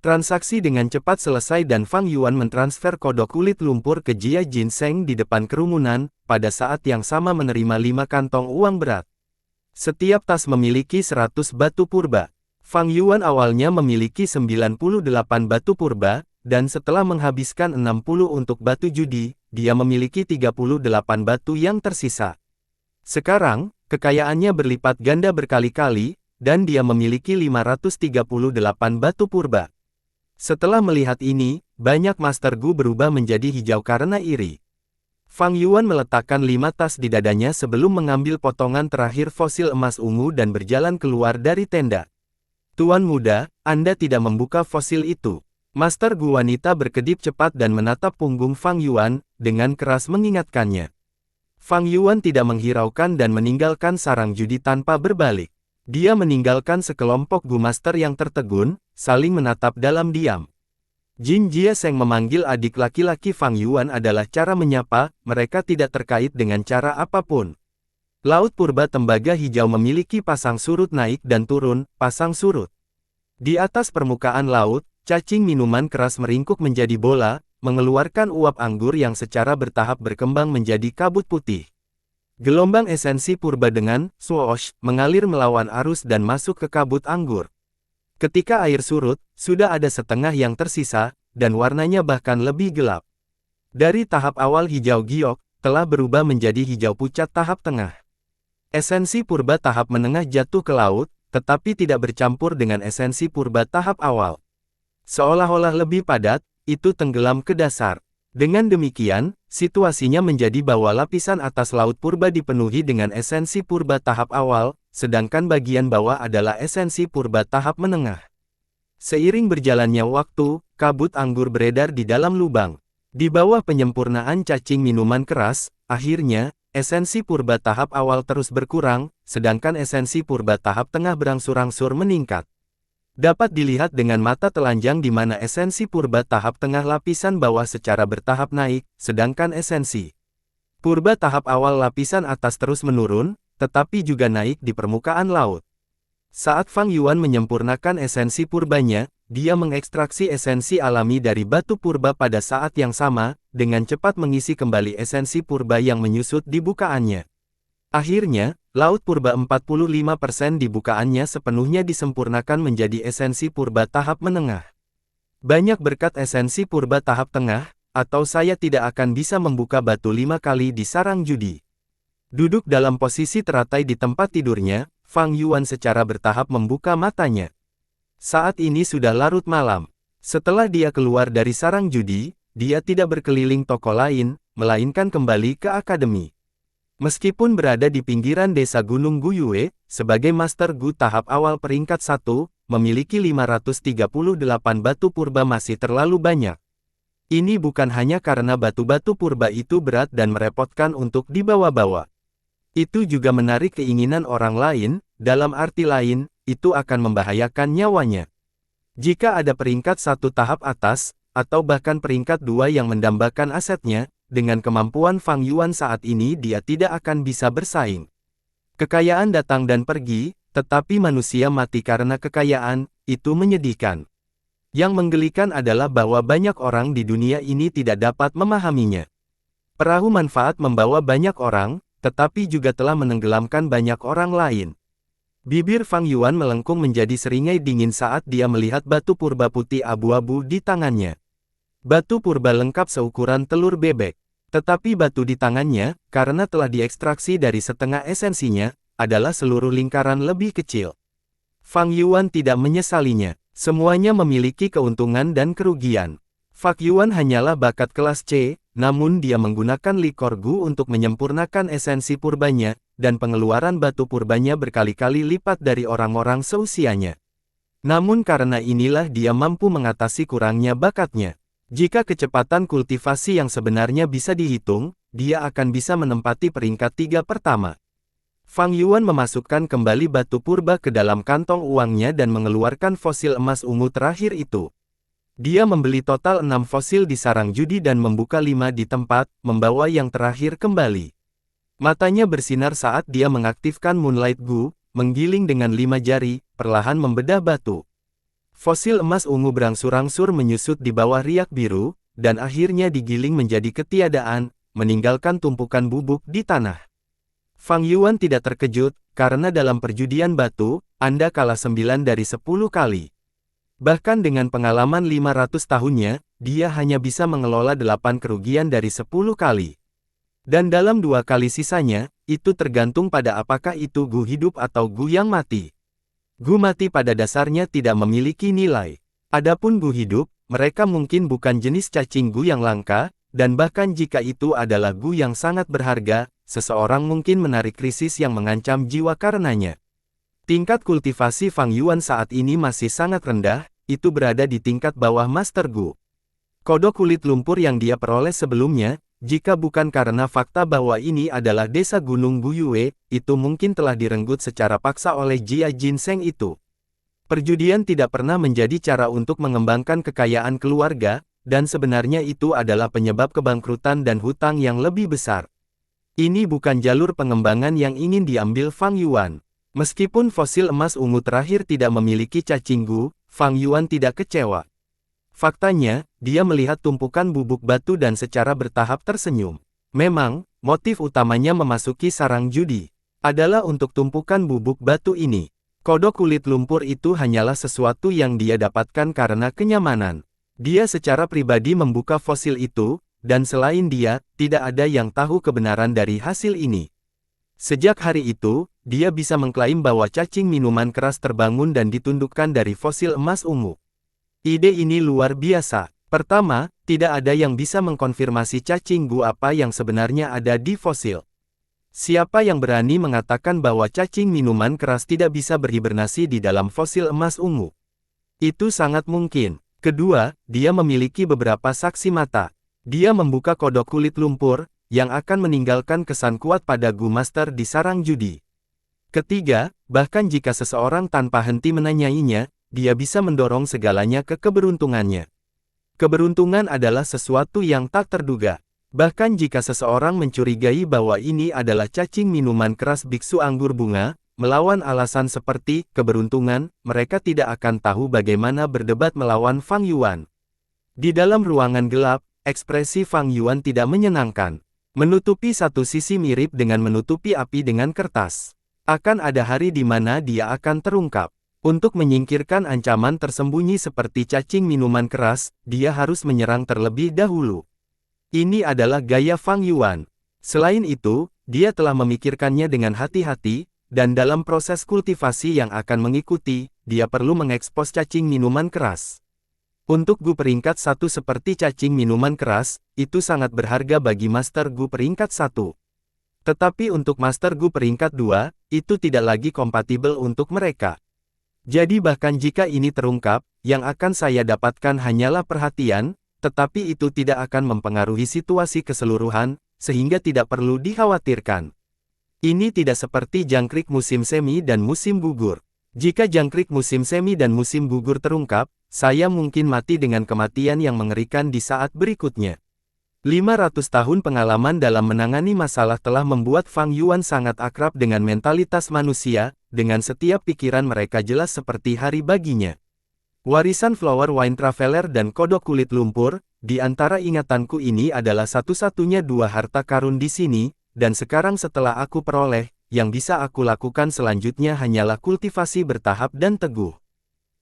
Transaksi dengan cepat selesai dan Fang Yuan mentransfer kodok kulit lumpur ke Jia Jinseng di depan kerumunan, pada saat yang sama menerima 5 kantong uang berat. Setiap tas memiliki 100 batu purba. Fang Yuan awalnya memiliki 98 batu purba, dan setelah menghabiskan 60 untuk batu judi, dia memiliki 38 batu yang tersisa. Sekarang, kekayaannya berlipat ganda berkali-kali, dan dia memiliki 538 batu purba. Setelah melihat ini, banyak Master Gu berubah menjadi hijau karena iri. Fang Yuan meletakkan 5 tas di dadanya sebelum mengambil potongan terakhir fosil emas ungu dan berjalan keluar dari tenda. Tuan muda, Anda tidak membuka fosil itu. Master Gu wanita berkedip cepat dan menatap punggung Fang Yuan, dengan keras mengingatkannya. Fang Yuan tidak menghiraukan dan meninggalkan sarang judi tanpa berbalik. Dia meninggalkan sekelompok Gu Master yang tertegun, saling menatap dalam diam. Jin Jia Seng memanggil adik laki-laki Fang Yuan adalah cara menyapa, mereka tidak terkait dengan cara apapun. Laut purba tembaga hijau memiliki pasang surut naik dan turun, pasang surut. Di atas permukaan laut, cacing minuman keras meringkuk menjadi bola, mengeluarkan uap anggur yang secara bertahap berkembang menjadi kabut putih. Gelombang esensi purba dengan swoosh mengalir melawan arus dan masuk ke kabut anggur. Ketika air surut, sudah ada setengah yang tersisa, dan warnanya bahkan lebih gelap. Dari tahap awal hijau giok, telah berubah menjadi hijau pucat tahap tengah. Esensi purba tahap menengah jatuh ke laut, tetapi tidak bercampur dengan esensi purba tahap awal. Seolah-olah lebih padat, itu tenggelam ke dasar. Dengan demikian, situasinya menjadi bahwa lapisan atas laut purba dipenuhi dengan esensi purba tahap awal, sedangkan bagian bawah adalah esensi purba tahap menengah. Seiring berjalannya waktu, kabut anggur beredar di dalam lubang. Di bawah penyempurnaan cacing minuman keras, akhirnya, esensi purba tahap awal terus berkurang, sedangkan esensi purba tahap tengah berangsur-angsur meningkat. Dapat dilihat dengan mata telanjang di mana esensi purba tahap tengah lapisan bawah secara bertahap naik, sedangkan esensi purba tahap awal lapisan atas terus menurun, tetapi juga naik di permukaan laut. Saat Fang Yuan menyempurnakan esensi purbanya, dia mengekstraksi esensi alami dari batu purba pada saat yang sama, dengan cepat mengisi kembali esensi purba yang menyusut di bukaannya. Akhirnya, laut purba 45% di bukaannya sepenuhnya disempurnakan menjadi esensi purba tahap menengah. Banyak berkat esensi purba tahap tengah, atau saya tidak akan bisa membuka batu 5 kali di sarang judi. Duduk dalam posisi teratai di tempat tidurnya, Fang Yuan secara bertahap membuka matanya. Saat ini sudah larut malam. Setelah dia keluar dari sarang judi, dia tidak berkeliling toko lain, melainkan kembali ke akademi. Meskipun berada di pinggiran desa Gunung Guyue, sebagai Master Gu tahap awal peringkat 1, memiliki 538 batu purba masih terlalu banyak. Ini bukan hanya karena batu-batu purba itu berat dan merepotkan untuk dibawa-bawa. Itu juga menarik keinginan orang lain, dalam arti lain, itu akan membahayakan nyawanya. Jika ada peringkat 1 tahap atas, atau bahkan peringkat 2 yang mendambakan asetnya, dengan kemampuan Fang Yuan saat ini dia tidak akan bisa bersaing. Kekayaan datang dan pergi, tetapi manusia mati karena kekayaan, itu menyedihkan. Yang menggelikan adalah bahwa banyak orang di dunia ini tidak dapat memahaminya. Perahu manfaat membawa banyak orang, tetapi juga telah menenggelamkan banyak orang lain. Bibir Fang Yuan melengkung menjadi seringai dingin saat dia melihat batu purba putih abu-abu di tangannya. Batu purba lengkap seukuran telur bebek. Tetapi batu di tangannya, karena telah diekstraksi dari setengah esensinya, adalah seluruh lingkaran lebih kecil. Fang Yuan tidak menyesalinya. Semuanya memiliki keuntungan dan kerugian. Fang Yuan hanyalah bakat kelas C, namun dia menggunakan likor Gu untuk menyempurnakan esensi purbanya, dan pengeluaran batu purbanya berkali-kali lipat dari orang-orang seusianya. Namun karena inilah dia mampu mengatasi kurangnya bakatnya. Jika kecepatan kultivasi yang sebenarnya bisa dihitung, dia akan bisa menempati peringkat 3 pertama. Fang Yuan memasukkan kembali batu purba ke dalam kantong uangnya dan mengeluarkan fosil emas ungu terakhir itu. Dia membeli total 6 fosil di sarang judi dan membuka 5 di tempat, membawa yang terakhir kembali. Matanya bersinar saat dia mengaktifkan Moonlight Gu, menggiling dengan 5 jari, perlahan membedah batu. Fosil emas ungu berangsur-angsur menyusut di bawah riak biru, dan akhirnya digiling menjadi ketiadaan, meninggalkan tumpukan bubuk di tanah. Fang Yuan tidak terkejut, karena dalam perjudian batu, Anda kalah 9 dari 10 kali. Bahkan dengan pengalaman 500 tahunnya, dia hanya bisa mengelola 8 kerugian dari 10 kali. Dan dalam 2 kali sisanya, itu tergantung pada apakah itu Gu hidup atau Gu yang mati. Gu mati pada dasarnya tidak memiliki nilai. Adapun Gu hidup, mereka mungkin bukan jenis cacing Gu yang langka, dan bahkan jika itu adalah Gu yang sangat berharga, seseorang mungkin menarik krisis yang mengancam jiwa karenanya. Tingkat kultivasi Fang Yuan saat ini masih sangat rendah, itu berada di tingkat bawah Master Gu. Kodok kulit lumpur yang dia peroleh sebelumnya, jika bukan karena fakta bahwa ini adalah desa Gunung Guyue, itu mungkin telah direnggut secara paksa oleh Jia Jinseng itu. Perjudian tidak pernah menjadi cara untuk mengembangkan kekayaan keluarga, dan sebenarnya itu adalah penyebab kebangkrutan dan hutang yang lebih besar. Ini bukan jalur pengembangan yang ingin diambil Fang Yuan. Meskipun fosil emas ungu terakhir tidak memiliki cacing Gu, Fang Yuan tidak kecewa. Faktanya, dia melihat tumpukan bubuk batu dan secara bertahap tersenyum. Memang, motif utamanya memasuki sarang judi adalah untuk tumpukan bubuk batu ini. Kodok kulit lumpur itu hanyalah sesuatu yang dia dapatkan karena kenyamanan. Dia secara pribadi membuka fosil itu, dan selain dia, tidak ada yang tahu kebenaran dari hasil ini. Sejak hari itu, dia bisa mengklaim bahwa cacing minuman keras terbangun dan ditundukkan dari fosil emas ungu. Ide ini luar biasa. Pertama, tidak ada yang bisa mengkonfirmasi cacing Gu apa yang sebenarnya ada di fosil. Siapa yang berani mengatakan bahwa cacing minuman keras tidak bisa berhibernasi di dalam fosil emas ungu? Itu sangat mungkin. Kedua, dia memiliki beberapa saksi mata. Dia membuka kodok kulit lumpur, yang akan meninggalkan kesan kuat pada Gu Master di sarang judi. Ketiga, bahkan jika seseorang tanpa henti menanyainya, dia bisa mendorong segalanya ke keberuntungannya. Keberuntungan adalah sesuatu yang tak terduga. Bahkan jika seseorang mencurigai bahwa ini adalah cacing minuman keras biksu anggur bunga, melawan alasan seperti keberuntungan, mereka tidak akan tahu bagaimana berdebat melawan Fang Yuan. Di dalam ruangan gelap, ekspresi Fang Yuan tidak menyenangkan. Menutupi satu sisi mirip dengan menutupi api dengan kertas. Akan ada hari di mana dia akan terungkap. Untuk menyingkirkan ancaman tersembunyi seperti cacing minuman keras, dia harus menyerang terlebih dahulu. Ini adalah gaya Fang Yuan. Selain itu, dia telah memikirkannya dengan hati-hati, dan dalam proses kultivasi yang akan mengikuti, dia perlu mengekspos cacing minuman keras. Untuk Gu peringkat 1 seperti cacing minuman keras, itu sangat berharga bagi Master Gu peringkat 1. Tetapi untuk Master Gu peringkat 2, itu tidak lagi kompatibel untuk mereka. Jadi bahkan jika ini terungkap, yang akan saya dapatkan hanyalah perhatian, tetapi itu tidak akan mempengaruhi situasi keseluruhan, sehingga tidak perlu dikhawatirkan. Ini tidak seperti jangkrik musim semi dan musim gugur. Jika jangkrik musim semi dan musim gugur terungkap, saya mungkin mati dengan kematian yang mengerikan di saat berikutnya. 500 tahun pengalaman dalam menangani masalah telah membuat Fang Yuan sangat akrab dengan mentalitas manusia, dengan setiap pikiran mereka jelas seperti hari baginya. Warisan Flower Wine Traveler dan kodok kulit lumpur, di antara ingatanku ini adalah satu-satunya dua harta karun di sini, dan sekarang setelah aku peroleh, yang bisa aku lakukan selanjutnya hanyalah kultivasi bertahap dan teguh.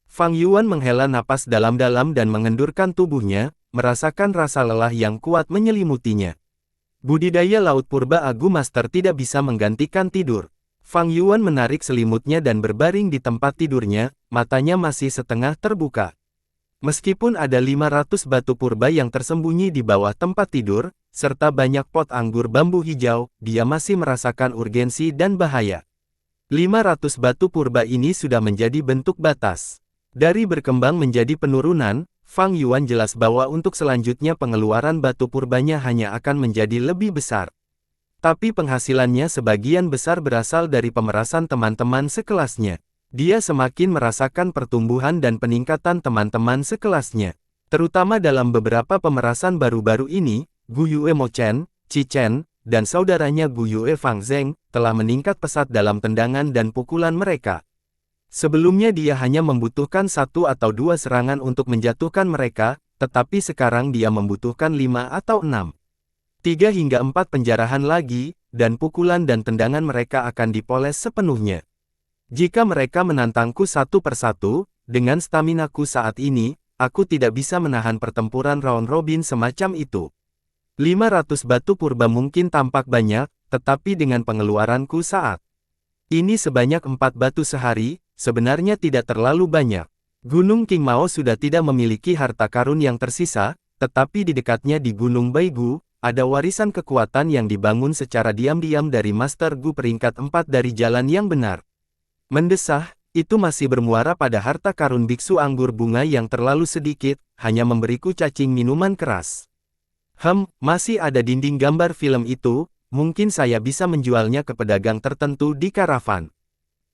Fang Yuan menghela napas dalam-dalam dan mengendurkan tubuhnya, merasakan rasa lelah yang kuat menyelimutinya. Budidaya Laut Purba Agu Master tidak bisa menggantikan tidur. Fang Yuan menarik selimutnya dan berbaring di tempat tidurnya, matanya masih setengah terbuka. Meskipun ada 500 batu purba yang tersembunyi di bawah tempat tidur, serta banyak pot anggur bambu hijau, dia masih merasakan urgensi dan bahaya. 500 batu purba ini sudah menjadi bentuk batas. Dari berkembang menjadi penurunan, Fang Yuan jelas bahwa untuk selanjutnya pengeluaran batu purbanya hanya akan menjadi lebih besar. Tapi penghasilannya sebagian besar berasal dari pemerasan teman-teman sekelasnya. Dia semakin merasakan pertumbuhan dan peningkatan teman-teman sekelasnya. Terutama dalam beberapa pemerasan baru-baru ini, Gu Yue Mo Chen, Qi Chen, dan saudaranya Gu Yue Fang Zheng, telah meningkat pesat dalam tendangan dan pukulan mereka. Sebelumnya dia hanya membutuhkan 1 atau 2 serangan untuk menjatuhkan mereka, tetapi sekarang dia membutuhkan 5 atau 6. 3 hingga 4 penjarahan lagi, dan pukulan dan tendangan mereka akan dipoles sepenuhnya. Jika mereka menantangku satu persatu, dengan staminaku saat ini, aku tidak bisa menahan pertempuran round robin semacam itu. 500 batu purba mungkin tampak banyak, tetapi dengan pengeluaranku saat ini sebanyak 4 batu sehari, sebenarnya tidak terlalu banyak. Gunung King Mao sudah tidak memiliki harta karun yang tersisa, tetapi di dekatnya di Gunung Baigu, ada warisan kekuatan yang dibangun secara diam-diam dari Master Gu peringkat 4 dari jalan yang benar. Mendesah, itu masih bermuara pada harta karun biksu anggur bunga yang terlalu sedikit, hanya memberiku cacing minuman keras. Masih ada dinding gambar film itu, mungkin saya bisa menjualnya ke pedagang tertentu di karavan.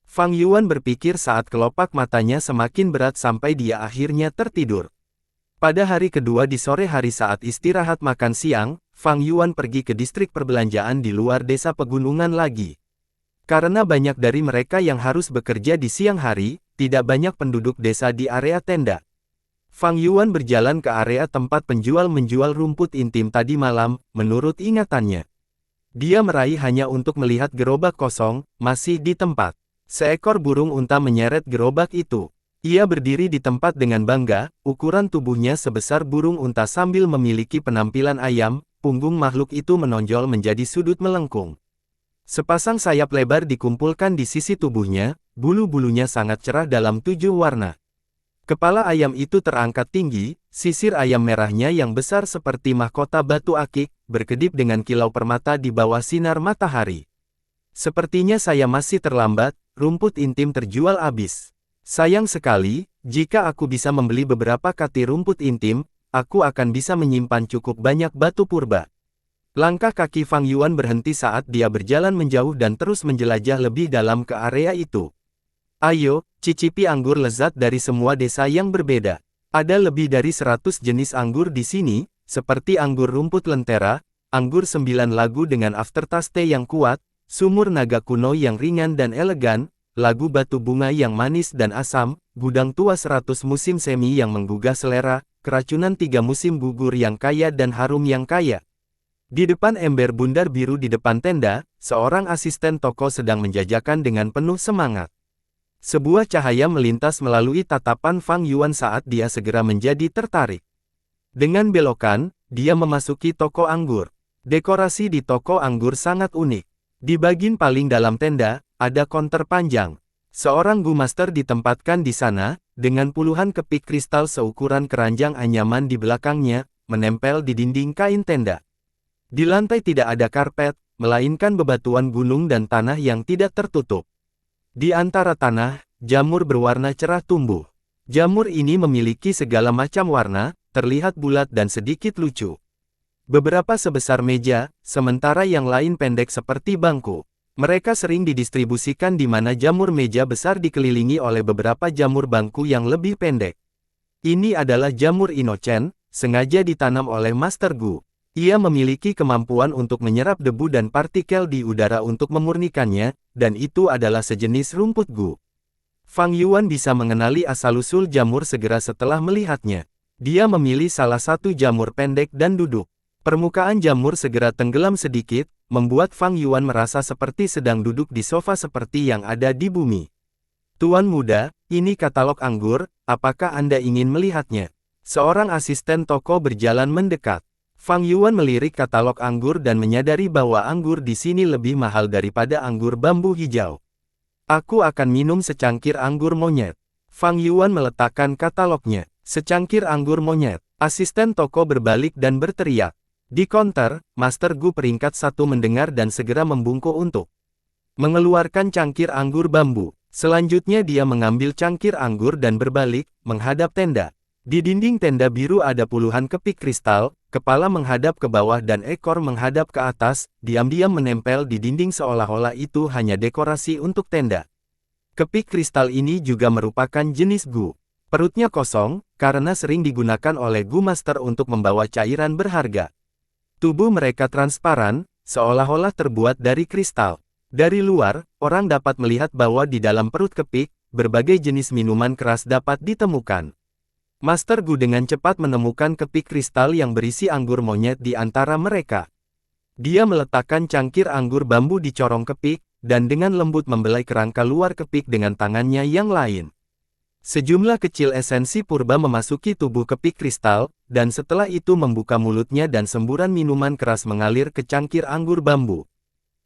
Fang Yuan berpikir saat kelopak matanya semakin berat sampai dia akhirnya tertidur. Pada hari kedua di sore hari saat istirahat makan siang, Fang Yuan pergi ke distrik perbelanjaan di luar desa pegunungan lagi. Karena banyak dari mereka yang harus bekerja di siang hari, tidak banyak penduduk desa di area tenda. Fang Yuan berjalan ke area tempat penjual menjual rumput intim tadi malam, menurut ingatannya. Dia meraih hanya untuk melihat gerobak kosong, masih di tempat. Seekor burung unta menyeret gerobak itu. Ia berdiri di tempat dengan bangga, ukuran tubuhnya sebesar burung unta sambil memiliki penampilan ayam, punggung makhluk itu menonjol menjadi sudut melengkung. Sepasang sayap lebar dikumpulkan di sisi tubuhnya, bulu-bulunya sangat cerah dalam 7 warna. Kepala ayam itu terangkat tinggi, sisir ayam merahnya yang besar seperti mahkota batu akik, berkedip dengan kilau permata di bawah sinar matahari. Sepertinya saya masih terlambat, rumput intim terjual habis. Sayang sekali, jika aku bisa membeli beberapa kati rumput intim, aku akan bisa menyimpan cukup banyak batu purba. Langkah kaki Fang Yuan berhenti saat dia berjalan menjauh dan terus menjelajah lebih dalam ke area itu. Ayo, cicipi anggur lezat dari semua desa yang berbeda. Ada lebih dari 100 jenis anggur di sini, seperti anggur rumput lentera, anggur 9 lagu dengan aftertaste yang kuat, sumur naga kuno yang ringan dan elegan, lagu batu bunga yang manis dan asam, gudang tua 100 musim semi yang menggugah selera, keracunan 3 musim gugur yang kaya dan harum yang kaya. Di depan ember bundar biru di depan tenda, seorang asisten toko sedang menjajakan dengan penuh semangat. Sebuah cahaya melintas melalui tatapan Fang Yuan saat dia segera menjadi tertarik. Dengan belokan, dia memasuki toko anggur. Dekorasi di toko anggur sangat unik. Di bagian paling dalam tenda, ada konter panjang. Seorang Gu Master ditempatkan di sana, dengan puluhan kepik kristal seukuran keranjang anyaman di belakangnya, menempel di dinding kain tenda. Di lantai tidak ada karpet, melainkan bebatuan gunung dan tanah yang tidak tertutup. Di antara tanah, jamur berwarna cerah tumbuh. Jamur ini memiliki segala macam warna, terlihat bulat dan sedikit lucu. Beberapa sebesar meja, sementara yang lain pendek seperti bangku. Mereka sering didistribusikan di mana jamur meja besar dikelilingi oleh beberapa jamur bangku yang lebih pendek. Ini adalah jamur Inochen, sengaja ditanam oleh Master Gu. Ia memiliki kemampuan untuk menyerap debu dan partikel di udara untuk memurnikannya, dan itu adalah sejenis rumput Gu. Fang Yuan bisa mengenali asal-usul jamur segera setelah melihatnya. Dia memilih salah satu jamur pendek dan duduk. Permukaan jamur segera tenggelam sedikit, membuat Fang Yuan merasa seperti sedang duduk di sofa seperti yang ada di bumi. Tuan muda, ini katalog anggur, apakah Anda ingin melihatnya? Seorang asisten toko berjalan mendekat. Fang Yuan melirik katalog anggur dan menyadari bahwa anggur di sini lebih mahal daripada anggur bambu hijau. Aku akan minum secangkir anggur monyet. Fang Yuan meletakkan katalognya. Secangkir anggur monyet. Asisten toko berbalik dan berteriak. Di konter, Master Gu peringkat 1 mendengar dan segera membungkuk untuk mengeluarkan cangkir anggur bambu. Selanjutnya dia mengambil cangkir anggur dan berbalik, menghadap tenda. Di dinding tenda biru ada puluhan kepik kristal, kepala menghadap ke bawah dan ekor menghadap ke atas, diam-diam menempel di dinding seolah-olah itu hanya dekorasi untuk tenda. Kepik kristal ini juga merupakan jenis Gu. Perutnya kosong, karena sering digunakan oleh Gu Master untuk membawa cairan berharga. Tubuh mereka transparan, seolah-olah terbuat dari kristal. Dari luar, orang dapat melihat bahwa di dalam perut kepik, berbagai jenis minuman keras dapat ditemukan. Master Gu dengan cepat menemukan kepik kristal yang berisi anggur monyet di antara mereka. Dia meletakkan cangkir anggur bambu di corong kepik, dan dengan lembut membelai kerangka luar kepik dengan tangannya yang lain. Sejumlah kecil esensi purba memasuki tubuh kepik kristal, dan setelah itu membuka mulutnya dan semburan minuman keras mengalir ke cangkir anggur bambu.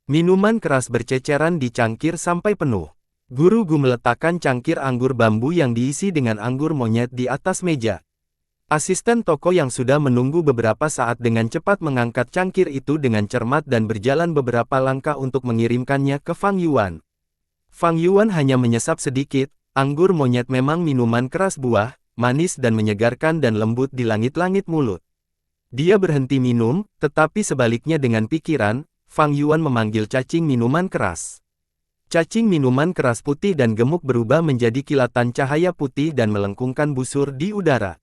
Minuman keras berceceran di cangkir sampai penuh. Guru Gu meletakkan cangkir anggur bambu yang diisi dengan anggur monyet di atas meja. Asisten toko yang sudah menunggu beberapa saat dengan cepat mengangkat cangkir itu dengan cermat dan berjalan beberapa langkah untuk mengirimkannya ke Fang Yuan. Fang Yuan hanya menyesap sedikit. Anggur monyet memang minuman keras buah, manis dan menyegarkan dan lembut di langit-langit mulut. Dia berhenti minum, tetapi sebaliknya dengan pikiran, Fang Yuan memanggil cacing minuman keras. Cacing minuman keras putih dan gemuk berubah menjadi kilatan cahaya putih dan melengkungkan busur di udara.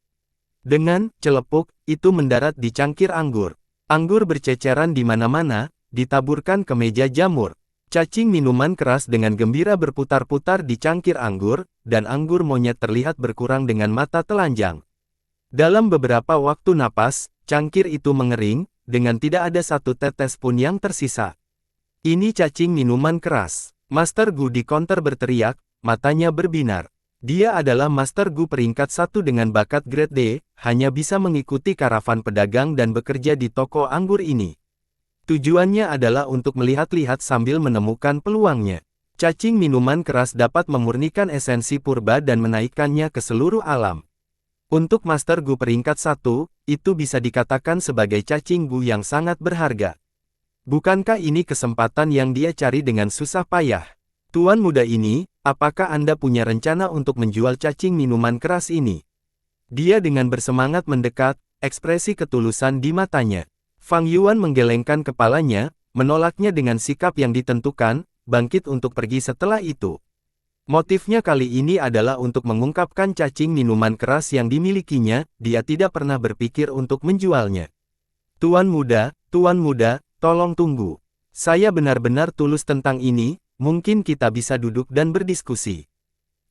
Dengan celepuk, itu mendarat di cangkir anggur. Anggur berceceran di mana-mana, ditaburkan ke meja jamur. Cacing minuman keras dengan gembira berputar-putar di cangkir anggur, dan anggur monyet terlihat berkurang dengan mata telanjang. Dalam beberapa waktu napas, cangkir itu mengering, dengan tidak ada satu tetes pun yang tersisa. Ini cacing minuman keras. Master Gu di konter berteriak, matanya berbinar. Dia adalah Master Gu peringkat 1 dengan bakat grade D, hanya bisa mengikuti karavan pedagang dan bekerja di toko anggur ini. Tujuannya adalah untuk melihat-lihat sambil menemukan peluangnya. Cacing minuman keras dapat memurnikan esensi purba dan menaikkannya ke seluruh alam. Untuk Master Gu peringkat 1, itu bisa dikatakan sebagai cacing Gu yang sangat berharga. Bukankah ini kesempatan yang dia cari dengan susah payah? Tuan muda ini, apakah Anda punya rencana untuk menjual cacing minuman keras ini? Dia dengan bersemangat mendekat, ekspresi ketulusan di matanya. Fang Yuan menggelengkan kepalanya, menolaknya dengan sikap yang ditentukan, bangkit untuk pergi setelah itu. Motifnya kali ini adalah untuk mengungkapkan cacing minuman keras yang dimilikinya, dia tidak pernah berpikir untuk menjualnya. Tuan muda, tolong tunggu. Saya benar-benar tulus tentang ini, mungkin kita bisa duduk dan berdiskusi.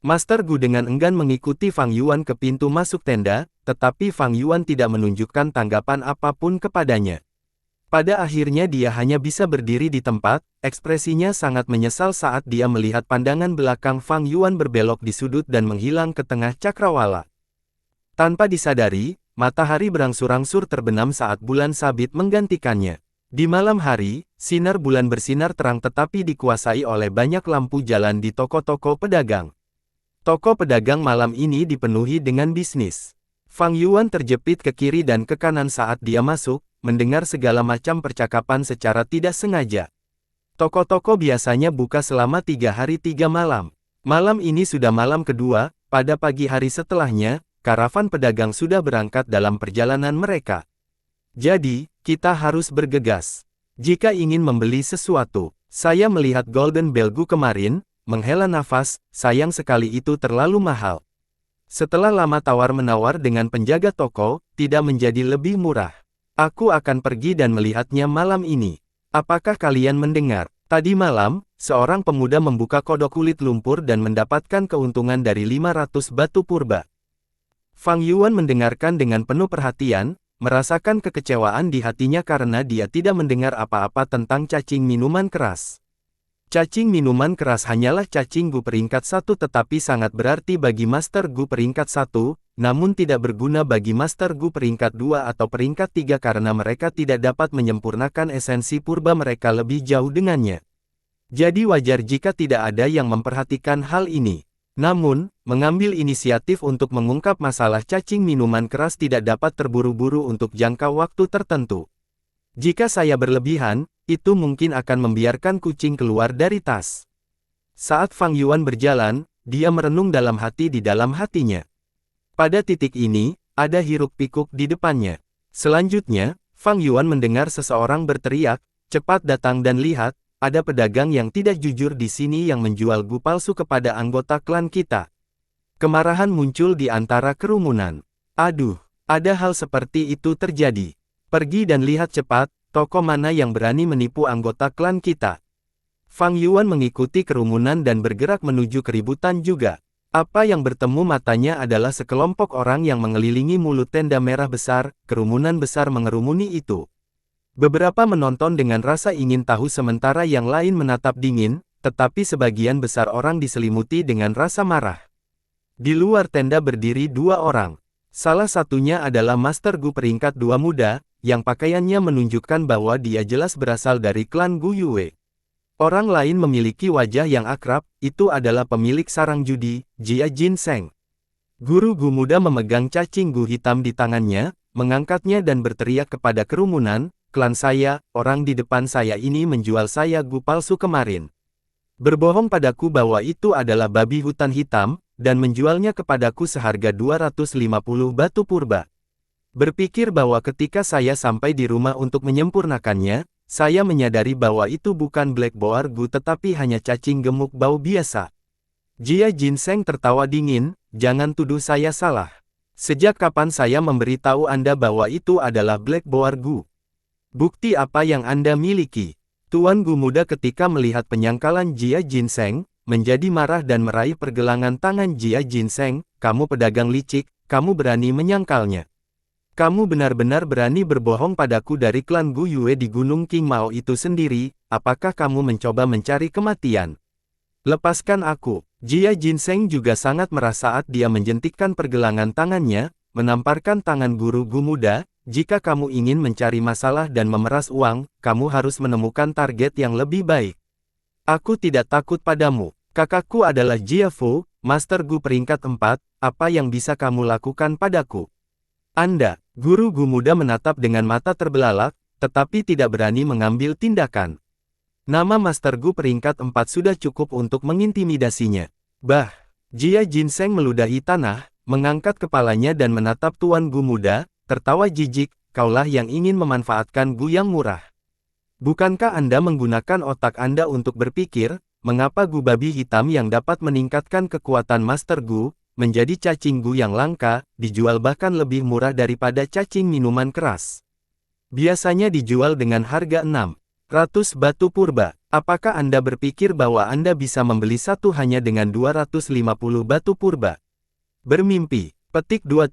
Master Gu dengan enggan mengikuti Fang Yuan ke pintu masuk tenda, tetapi Fang Yuan tidak menunjukkan tanggapan apapun kepadanya. Pada akhirnya dia hanya bisa berdiri di tempat, ekspresinya sangat menyesal saat dia melihat pandangan belakang Fang Yuan berbelok di sudut dan menghilang ke tengah cakrawala. Tanpa disadari, matahari berangsur-angsur terbenam saat bulan sabit menggantikannya. Di malam hari, sinar bulan bersinar terang tetapi dikuasai oleh banyak lampu jalan di toko-toko pedagang. Toko pedagang malam ini dipenuhi dengan bisnis. Fang Yuan terjepit ke kiri dan ke kanan saat dia masuk, mendengar segala macam percakapan secara tidak sengaja. Toko-toko biasanya buka selama 3 hari 3 malam. Malam ini sudah malam kedua, pada pagi hari setelahnya, karavan pedagang sudah berangkat dalam perjalanan mereka. Jadi, kita harus bergegas. Jika ingin membeli sesuatu, saya melihat Golden Belgu kemarin, menghela nafas, sayang sekali itu terlalu mahal. Setelah lama tawar-menawar dengan penjaga toko, tidak menjadi lebih murah. Aku akan pergi dan melihatnya malam ini. Apakah kalian mendengar? Tadi malam, seorang pemuda membuka kodok kulit lumpur dan mendapatkan keuntungan dari 500 batu purba. Fang Yuan mendengarkan dengan penuh perhatian, merasakan kekecewaan di hatinya karena dia tidak mendengar apa-apa tentang cacing minuman keras. Cacing minuman keras hanyalah cacing Gu peringkat 1 tetapi sangat berarti bagi Master Gu peringkat 1, namun tidak berguna bagi Master Gu peringkat 2 atau peringkat 3 karena mereka tidak dapat menyempurnakan esensi purba mereka lebih jauh dengannya. Jadi wajar jika tidak ada yang memperhatikan hal ini. Namun, mengambil inisiatif untuk mengungkap masalah cacing minuman keras tidak dapat terburu-buru untuk jangka waktu tertentu. Jika saya berlebihan, itu mungkin akan membiarkan kucing keluar dari tas. Saat Fang Yuan berjalan, dia merenung dalam hati di dalam hatinya. Pada titik ini, ada hiruk-pikuk di depannya. Selanjutnya, Fang Yuan mendengar seseorang berteriak, "Cepat datang dan lihat, ada pedagang yang tidak jujur di sini yang menjual Gu palsu kepada anggota klan kita." Kemarahan muncul di antara kerumunan. Aduh, ada hal seperti itu terjadi. Pergi dan lihat cepat, toko mana yang berani menipu anggota klan kita. Fang Yuan mengikuti kerumunan dan bergerak menuju keributan juga. Apa yang bertemu matanya adalah sekelompok orang yang mengelilingi mulut tenda merah besar, kerumunan besar mengerumuni itu. Beberapa menonton dengan rasa ingin tahu sementara yang lain menatap dingin, tetapi sebagian besar orang diselimuti dengan rasa marah. Di luar tenda berdiri 2 orang. Salah satunya adalah Master Gu peringkat 2 muda, yang pakaiannya menunjukkan bahwa dia jelas berasal dari klan Gu Yue. Orang lain memiliki wajah yang akrab, itu adalah pemilik sarang judi, Jia Jinseng. Guru Gu muda memegang cacing Gu hitam di tangannya, mengangkatnya dan berteriak kepada kerumunan, "Klan saya, orang di depan saya ini menjual saya Gu palsu kemarin. Berbohong padaku bahwa itu adalah babi hutan hitam, dan menjualnya kepadaku seharga 250 batu purba. Berpikir bahwa ketika saya sampai di rumah untuk menyempurnakannya, saya menyadari bahwa itu bukan Black Boar Gu tetapi hanya cacing gemuk bau biasa." Jia Jinseng tertawa dingin, "Jangan tuduh saya salah. Sejak kapan saya memberitahu Anda bahwa itu adalah Black Boar Gu? Bukti apa yang Anda miliki?" Tuan Gu muda ketika melihat penyangkalan Jia Jinseng, menjadi marah dan meraih pergelangan tangan Jia Jinseng, "Kamu pedagang licik, kamu berani menyangkalnya. Kamu benar-benar berani berbohong padaku dari klan Gu Yue di Gunung King Mao itu sendiri, apakah kamu mencoba mencari kematian? Lepaskan aku." Jia Jinseng juga sangat marah saat dia menjentikkan pergelangan tangannya, menamparkan tangan guru Gu muda, "Jika kamu ingin mencari masalah dan memeras uang, kamu harus menemukan target yang lebih baik. Aku tidak takut padamu. Kakakku adalah Jia Fu, Master Gu peringkat 4, apa yang bisa kamu lakukan padaku?" Anda, Guru Gu muda menatap dengan mata terbelalak, tetapi tidak berani mengambil tindakan. Nama Master Gu peringkat 4 sudah cukup untuk mengintimidasinya. Bah, Jia Jinseng meludahi tanah, mengangkat kepalanya dan menatap Tuan Gu muda, tertawa jijik, "Kaulah yang ingin memanfaatkan Gu yang murah. Bukankah Anda menggunakan otak Anda untuk berpikir, mengapa Gu babi hitam yang dapat meningkatkan kekuatan Master Gu, menjadi cacing Gu yang langka, dijual bahkan lebih murah daripada cacing minuman keras? Biasanya dijual dengan harga 600 batu purba. Apakah Anda berpikir bahwa Anda bisa membeli satu hanya dengan 250 batu purba? Bermimpi." Petik 2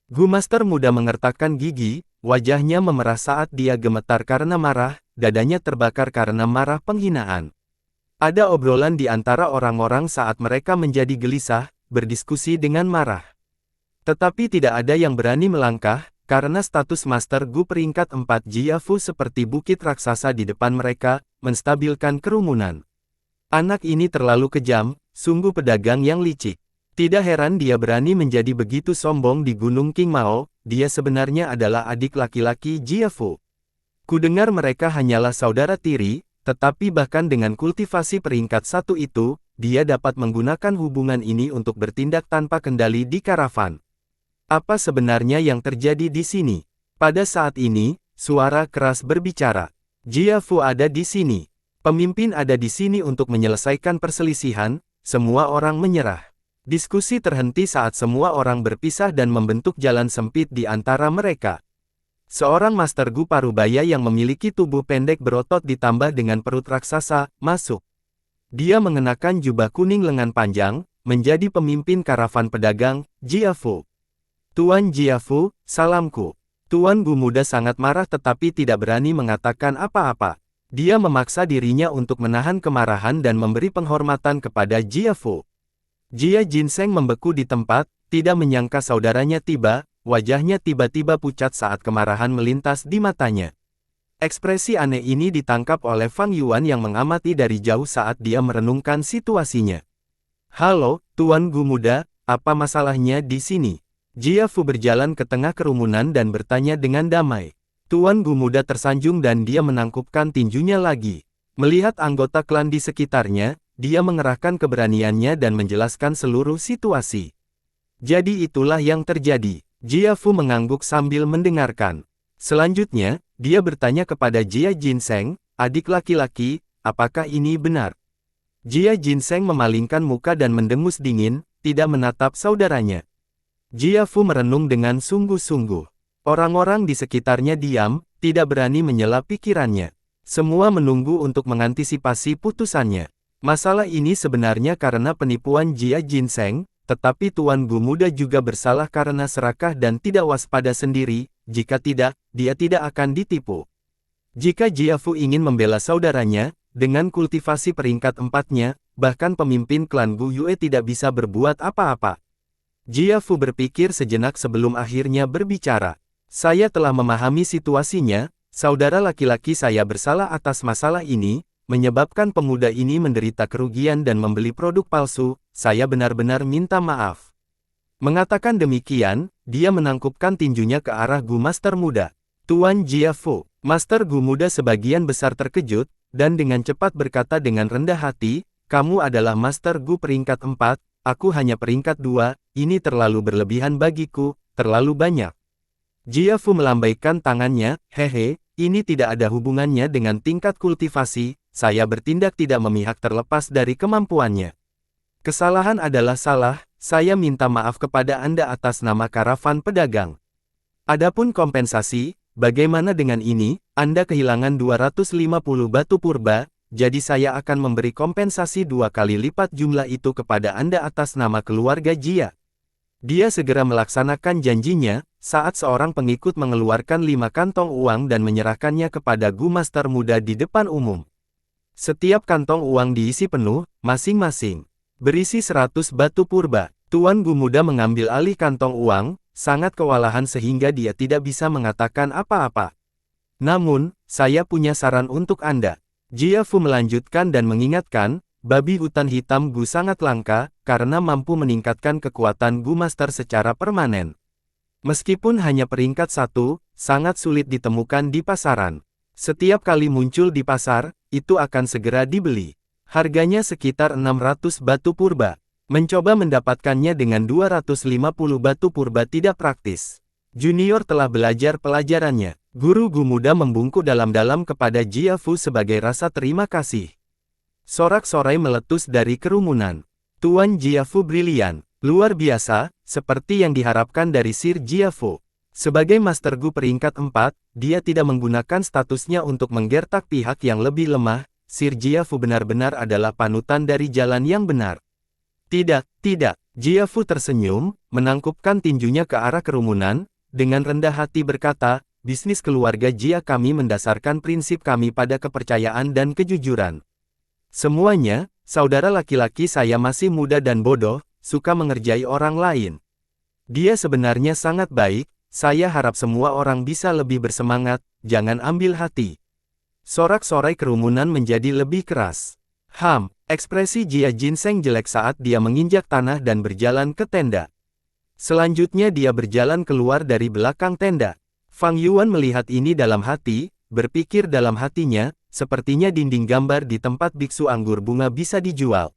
Gu Master muda mengertakkan gigi, wajahnya memerah saat dia gemetar karena marah, dadanya terbakar karena marah penghinaan. Ada obrolan di antara orang-orang saat mereka menjadi gelisah, berdiskusi dengan marah. Tetapi tidak ada yang berani melangkah, karena status Master Gu peringkat 4 Jiafu seperti bukit raksasa di depan mereka, menstabilkan kerumunan. Anak ini terlalu kejam, sungguh pedagang yang licik. Tidak heran dia berani menjadi begitu sombong di Gunung King Mao, dia sebenarnya adalah adik laki-laki Jiafu. Kudengar mereka hanyalah saudara tiri, tetapi bahkan dengan kultivasi peringkat 1 itu, dia dapat menggunakan hubungan ini untuk bertindak tanpa kendali di karavan. Apa sebenarnya yang terjadi di sini? Pada saat ini, suara keras berbicara. Jiafu ada di sini. Pemimpin ada di sini untuk menyelesaikan perselisihan, semua orang menyerah. Diskusi terhenti saat semua orang berpisah dan membentuk jalan sempit di antara mereka. Seorang Master Gu Parubaya yang memiliki tubuh pendek berotot ditambah dengan perut raksasa, masuk. Dia mengenakan jubah kuning lengan panjang, menjadi pemimpin karavan pedagang, Jiafu. Tuan Jiafu, salamku. Tuan Gu muda sangat marah tetapi tidak berani mengatakan apa-apa. Dia memaksa dirinya untuk menahan kemarahan dan memberi penghormatan kepada Jiafu. Jia Jinseng membeku di tempat, tidak menyangka saudaranya tiba, wajahnya tiba-tiba pucat saat kemarahan melintas di matanya. Ekspresi aneh ini ditangkap oleh Fang Yuan yang mengamati dari jauh saat dia merenungkan situasinya. Halo, Tuan Gu muda, apa masalahnya di sini? Jiafu berjalan ke tengah kerumunan dan bertanya dengan damai. Tuan Gu muda tersanjung dan dia menangkupkan tinjunya lagi. Melihat anggota klan di sekitarnya, dia mengerahkan keberaniannya dan menjelaskan seluruh situasi. Jadi itulah yang terjadi. Jiafu mengangguk sambil mendengarkan. Selanjutnya, dia bertanya kepada Jia Jinseng, adik laki-laki, apakah ini benar? Jia Jinseng memalingkan muka dan mendengus dingin, tidak menatap saudaranya. Jiafu merenung dengan sungguh-sungguh. Orang-orang di sekitarnya diam, tidak berani menyela pikirannya. Semua menunggu untuk mengantisipasi putusannya. Masalah ini sebenarnya karena penipuan Jia Jinseng, tetapi Tuan Gu muda juga bersalah karena serakah dan tidak waspada sendiri, jika tidak, dia tidak akan ditipu. Jika Jiafu ingin membela saudaranya, dengan kultivasi peringkat 4-nya, bahkan pemimpin klan Gu Yue tidak bisa berbuat apa-apa. Jiafu berpikir sejenak sebelum akhirnya berbicara. Saya telah memahami situasinya, saudara laki-laki saya bersalah atas masalah ini, menyebabkan pemuda ini menderita kerugian dan membeli produk palsu, saya benar-benar minta maaf. Mengatakan demikian, dia menangkupkan tinjunya ke arah Gu Master muda. Tuan Jiafu, Master Gu muda sebagian besar terkejut, dan dengan cepat berkata dengan rendah hati, kamu adalah Master Gu peringkat 4, aku hanya peringkat 2, ini terlalu berlebihan bagiku, terlalu banyak. Jiafu melambaikan tangannya, hehe, ini tidak ada hubungannya dengan tingkat kultivasi, saya bertindak tidak memihak terlepas dari kemampuannya. Kesalahan adalah salah, saya minta maaf kepada Anda atas nama karavan pedagang. Adapun kompensasi, bagaimana dengan ini, Anda kehilangan 250 batu purba, jadi saya akan memberi kompensasi 2 kali lipat jumlah itu kepada Anda atas nama keluarga Jia. Dia segera melaksanakan janjinya, saat seorang pengikut mengeluarkan 5 kantong uang dan menyerahkannya kepada Gu Master muda di depan umum. Setiap kantong uang diisi penuh, masing-masing berisi 100 batu purba. Tuan Gu muda mengambil alih kantong uang, sangat kewalahan sehingga dia tidak bisa mengatakan apa-apa. Namun, saya punya saran untuk Anda. Jiafu melanjutkan dan mengingatkan, babi hutan hitam Gu sangat langka, karena mampu meningkatkan kekuatan Gu Master secara permanen. Meskipun hanya peringkat 1, sangat sulit ditemukan di pasaran. Setiap kali muncul di pasar, itu akan segera dibeli. Harganya sekitar 600 batu purba. Mencoba mendapatkannya dengan 250 batu purba tidak praktis. Junior telah belajar pelajarannya. Guru Gu muda membungkuk dalam-dalam kepada Jiafu sebagai rasa terima kasih. Sorak-sorai meletus dari kerumunan. Tuan Jiafu brilian, luar biasa, seperti yang diharapkan dari Sir Jiafu. Sebagai Master Gu peringkat 4, dia tidak menggunakan statusnya untuk menggertak pihak yang lebih lemah. Sir Jiafu benar-benar adalah panutan dari jalan yang benar. Tidak, tidak. Jiafu tersenyum, menangkupkan tinjunya ke arah kerumunan, dengan rendah hati berkata, bisnis keluarga Jia kami mendasarkan prinsip kami pada kepercayaan dan kejujuran. Semuanya, saudara laki-laki saya masih muda dan bodoh, suka mengerjai orang lain. Dia sebenarnya sangat baik, saya harap semua orang bisa lebih bersemangat, jangan ambil hati. Sorak-sorai kerumunan menjadi lebih keras. Ekspresi Jia Jinseng jelek saat dia menginjak tanah dan berjalan ke tenda. Selanjutnya dia berjalan keluar dari belakang tenda. Fang Yuan melihat ini dalam hati, berpikir dalam hatinya, sepertinya dinding gambar di tempat biksu anggur bunga bisa dijual.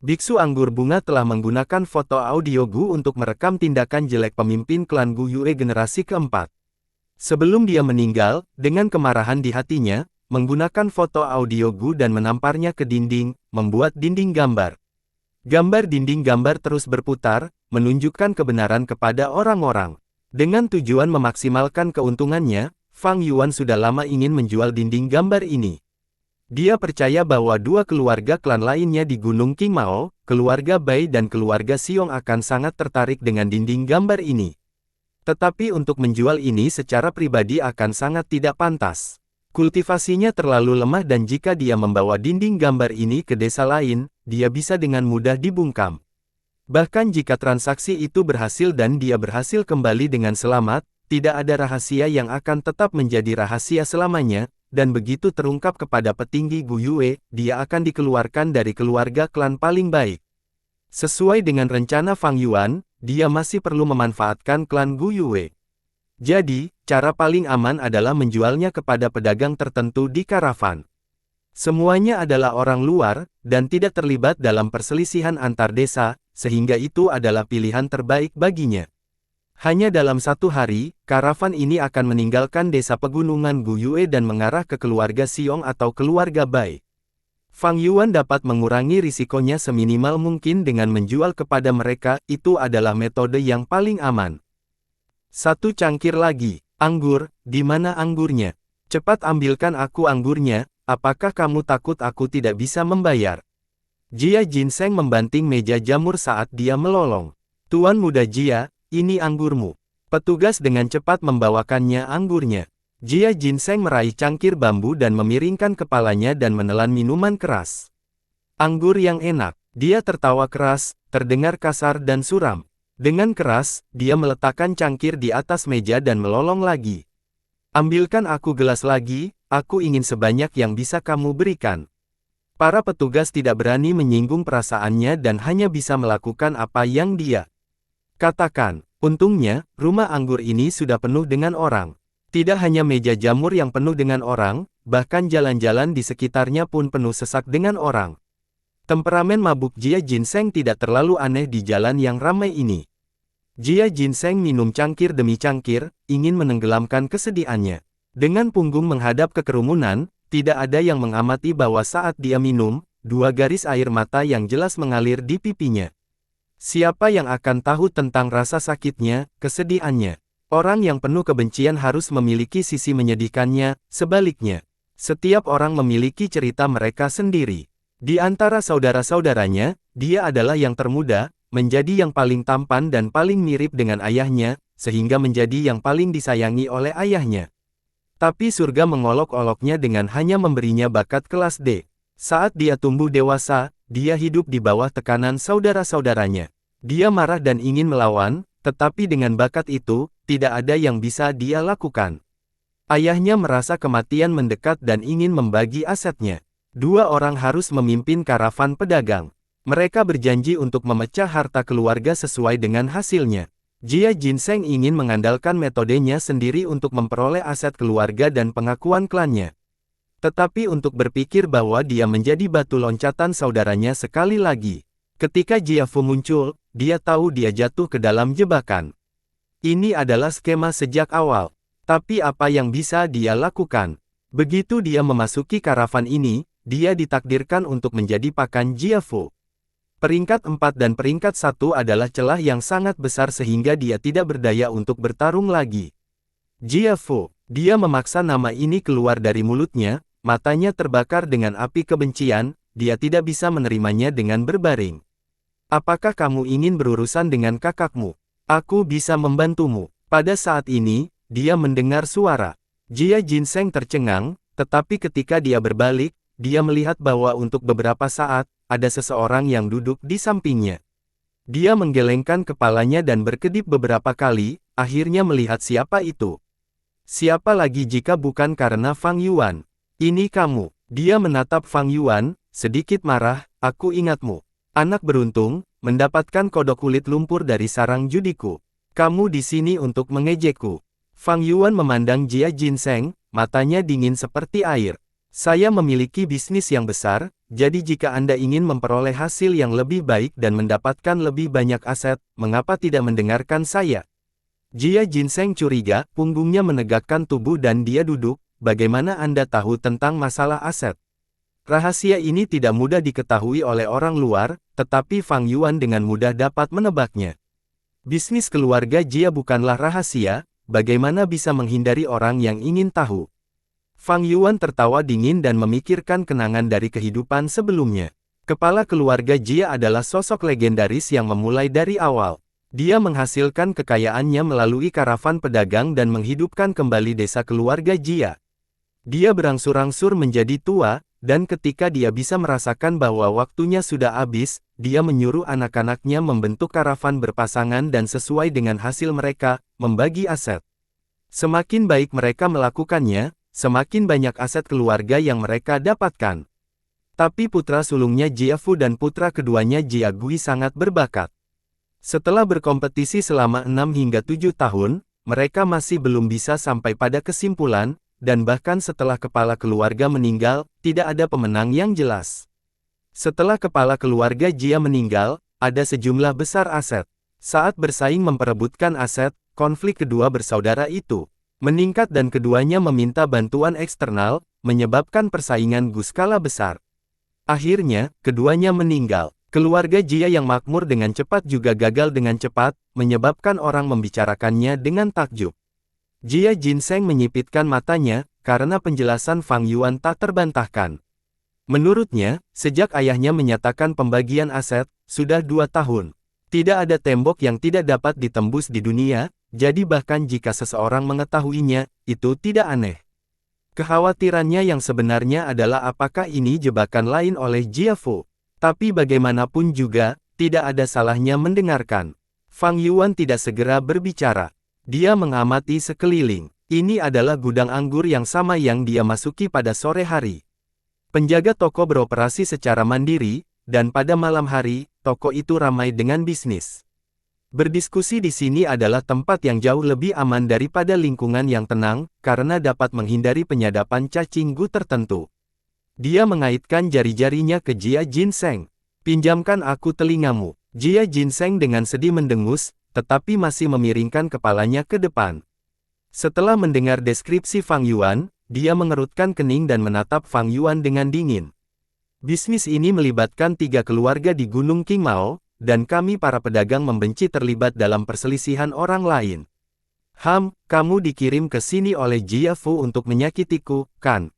Biksu anggur bunga telah menggunakan foto audio Gu untuk merekam tindakan jelek pemimpin klan Gu Yue generasi keempat. Sebelum dia meninggal, dengan kemarahan di hatinya, menggunakan foto audio Gu dan menamparnya ke dinding, membuat dinding gambar. Gambar dinding gambar terus berputar, menunjukkan kebenaran kepada orang-orang. Dengan tujuan memaksimalkan keuntungannya, Fang Yuan sudah lama ingin menjual dinding gambar ini. Dia percaya bahwa dua keluarga klan lainnya di Gunung Qingmao, keluarga Bai dan keluarga Xiong akan sangat tertarik dengan dinding gambar ini. Tetapi untuk menjual ini secara pribadi akan sangat tidak pantas. Kultivasinya terlalu lemah dan jika dia membawa dinding gambar ini ke desa lain, dia bisa dengan mudah dibungkam. Bahkan jika transaksi itu berhasil dan dia berhasil kembali dengan selamat, tidak ada rahasia yang akan tetap menjadi rahasia selamanya. Dan begitu terungkap kepada petinggi Gu Yue, dia akan dikeluarkan dari keluarga klan paling baik. Sesuai dengan rencana Fang Yuan, dia masih perlu memanfaatkan klan Gu Yue. Jadi, cara paling aman adalah menjualnya kepada pedagang tertentu di karavan. Semuanya adalah orang luar, dan tidak terlibat dalam perselisihan antar desa, sehingga itu adalah pilihan terbaik baginya. Hanya dalam satu hari, karavan ini akan meninggalkan desa pegunungan Gu Yue dan mengarah ke keluarga Xiong atau keluarga Bai. Fang Yuan dapat mengurangi risikonya seminimal mungkin dengan menjual kepada mereka, itu adalah metode yang paling aman. Satu cangkir lagi. Anggur, di mana anggurnya? Cepat ambilkan aku anggurnya, apakah kamu takut aku tidak bisa membayar? Jia Jinseng membanting meja jamur saat dia melolong. Tuan muda Jia, ini anggurmu. Petugas dengan cepat membawakannya anggurnya. Jia Jinseng meraih cangkir bambu dan memiringkan kepalanya dan menelan minuman keras. Anggur yang enak. Dia tertawa keras, terdengar kasar dan suram. Dengan keras, dia meletakkan cangkir di atas meja dan melolong lagi. Ambilkan aku gelas lagi, aku ingin sebanyak yang bisa kamu berikan. Para petugas tidak berani menyinggung perasaannya dan hanya bisa melakukan apa yang dia katakan. Untungnya, rumah anggur ini sudah penuh dengan orang. Tidak hanya meja jamur yang penuh dengan orang, bahkan jalan-jalan di sekitarnya pun penuh sesak dengan orang. Temperamen mabuk Jia Jinseng tidak terlalu aneh di jalan yang ramai ini. Jia Jinseng minum cangkir demi cangkir, ingin menenggelamkan kesedihannya. Dengan punggung menghadap ke kerumunan, tidak ada yang mengamati bahwa saat dia minum, dua garis air mata yang jelas mengalir di pipinya. Siapa yang akan tahu tentang rasa sakitnya, kesedihannya? Orang yang penuh kebencian harus memiliki sisi menyedihkannya, sebaliknya. Setiap orang memiliki cerita mereka sendiri. Di antara saudara-saudaranya, dia adalah yang termuda, menjadi yang paling tampan dan paling mirip dengan ayahnya, sehingga menjadi yang paling disayangi oleh ayahnya. Tapi surga mengolok-oloknya dengan hanya memberinya bakat kelas D. Saat dia tumbuh dewasa, dia hidup di bawah tekanan saudara-saudaranya. Dia marah dan ingin melawan, tetapi dengan bakat itu, tidak ada yang bisa dia lakukan. Ayahnya merasa kematian mendekat dan ingin membagi asetnya. Dua orang harus memimpin karavan pedagang. Mereka berjanji untuk memecah harta keluarga sesuai dengan hasilnya. Jia Jinseng ingin mengandalkan metodenya sendiri untuk memperoleh aset keluarga dan pengakuan klannya. Tetapi untuk berpikir bahwa dia menjadi batu loncatan saudaranya sekali lagi. Ketika Jia Fu muncul, dia tahu dia jatuh ke dalam jebakan. Ini adalah skema sejak awal. Tapi apa yang bisa dia lakukan? Begitu dia memasuki karavan ini, dia ditakdirkan untuk menjadi pakan Jia Fu. Peringkat 4 dan peringkat 1 adalah celah yang sangat besar sehingga dia tidak berdaya untuk bertarung lagi. Jia Fu, dia memaksa nama ini keluar dari mulutnya. Matanya terbakar dengan api kebencian, dia tidak bisa menerimanya dengan berbaring. Apakah kamu ingin berurusan dengan kakakmu? Aku bisa membantumu. Pada saat ini, dia mendengar suara. Jia Jinseng tercengang, tetapi ketika dia berbalik, dia melihat bahwa untuk beberapa saat, ada seseorang yang duduk di sampingnya. Dia menggelengkan kepalanya dan berkedip beberapa kali, akhirnya melihat siapa itu. Siapa lagi jika bukan karena Fang Yuan? Ini kamu. Dia menatap Fang Yuan, sedikit marah, aku ingatmu. Anak beruntung, mendapatkan kodok kulit lumpur dari sarang judiku. Kamu di sini untuk mengejekku. Fang Yuan memandang Jia Jinseng, matanya dingin seperti air. Saya memiliki bisnis yang besar, jadi jika Anda ingin memperoleh hasil yang lebih baik dan mendapatkan lebih banyak aset, mengapa tidak mendengarkan saya? Jia Jinseng curiga, punggungnya menegakkan tubuh dan dia duduk, bagaimana Anda tahu tentang masalah aset? Rahasia ini tidak mudah diketahui oleh orang luar, tetapi Fang Yuan dengan mudah dapat menebaknya. Bisnis keluarga Jia bukanlah rahasia, bagaimana bisa menghindari orang yang ingin tahu? Fang Yuan tertawa dingin dan memikirkan kenangan dari kehidupan sebelumnya. Kepala keluarga Jia adalah sosok legendaris yang memulai dari awal. Dia menghasilkan kekayaannya melalui karavan pedagang dan menghidupkan kembali desa keluarga Jia. Dia berangsur-angsur menjadi tua, dan ketika dia bisa merasakan bahwa waktunya sudah habis, dia menyuruh anak-anaknya membentuk karavan berpasangan dan sesuai dengan hasil mereka, membagi aset. Semakin baik mereka melakukannya, semakin banyak aset keluarga yang mereka dapatkan. Tapi putra sulungnya Jia Fu dan putra keduanya Jia Gui sangat berbakat. Setelah berkompetisi selama 6 hingga 7 tahun, mereka masih belum bisa sampai pada kesimpulan, dan bahkan setelah kepala keluarga meninggal, tidak ada pemenang yang jelas. Setelah kepala keluarga Jia meninggal, ada sejumlah besar aset. Saat bersaing memperebutkan aset, konflik kedua bersaudara itu meningkat dan keduanya meminta bantuan eksternal, menyebabkan persaingan skala besar. Akhirnya, keduanya meninggal. Keluarga Jia yang makmur dengan cepat juga gagal dengan cepat, menyebabkan orang membicarakannya dengan takjub. Jia Jinseng menyipitkan matanya, karena penjelasan Fang Yuan tak terbantahkan. Menurutnya, sejak ayahnya menyatakan pembagian aset, sudah 2 tahun. Tidak ada tembok yang tidak dapat ditembus di dunia, jadi bahkan jika seseorang mengetahuinya, itu tidak aneh. Kekhawatirannya yang sebenarnya adalah apakah ini jebakan lain oleh Jia Fu. Tapi bagaimanapun juga, tidak ada salahnya mendengarkan. Fang Yuan tidak segera berbicara. Dia mengamati sekeliling. Ini adalah gudang anggur yang sama yang dia masuki pada sore hari. Penjaga toko beroperasi secara mandiri, dan pada malam hari, toko itu ramai dengan bisnis. Berdiskusi di sini adalah tempat yang jauh lebih aman daripada lingkungan yang tenang, karena dapat menghindari penyadapan cacing gu tertentu. Dia mengaitkan jari-jarinya ke Jia Jinseng. Pinjamkan aku telingamu. Jia Jinseng dengan sedih mendengus, tetapi masih memiringkan kepalanya ke depan. Setelah mendengar deskripsi Fang Yuan, dia mengerutkan kening dan menatap Fang Yuan dengan dingin. Bisnis ini melibatkan 3 keluarga di Gunung Qingmao, dan kami para pedagang membenci terlibat dalam perselisihan orang lain. Kamu dikirim ke sini oleh Jia Fu untuk menyakitiku, kan?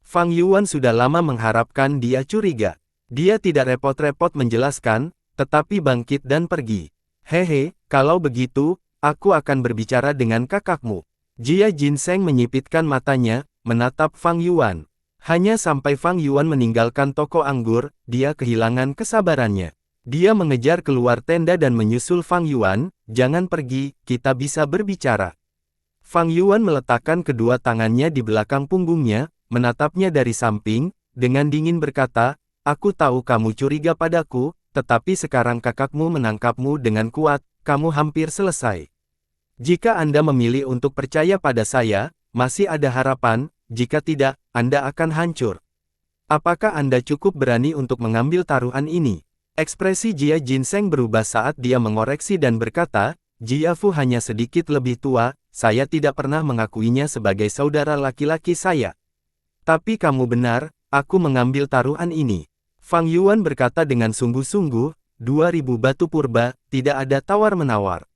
Fang Yuan sudah lama mengharapkan dia curiga. Dia tidak repot-repot menjelaskan, tetapi bangkit dan pergi. Hehe, kalau begitu, aku akan berbicara dengan kakakmu. Jia Jinseng menyipitkan matanya, menatap Fang Yuan. Hanya sampai Fang Yuan meninggalkan toko anggur, dia kehilangan kesabarannya. Dia mengejar keluar tenda dan menyusul Fang Yuan, jangan pergi, kita bisa berbicara. Fang Yuan meletakkan kedua tangannya di belakang punggungnya, menatapnya dari samping, dengan dingin berkata, aku tahu kamu curiga padaku, tetapi sekarang kakakmu menangkapmu dengan kuat, kamu hampir selesai. Jika Anda memilih untuk percaya pada saya, masih ada harapan, jika tidak, Anda akan hancur. Apakah Anda cukup berani untuk mengambil taruhan ini? Ekspresi Jia Jinseng berubah saat dia mengoreksi dan berkata, Jia Fu hanya sedikit lebih tua, saya tidak pernah mengakuinya sebagai saudara laki-laki saya. Tapi kamu benar, aku mengambil taruhan ini. Fang Yuan berkata dengan sungguh-sungguh, 2000 batu purba, tidak ada tawar-menawar.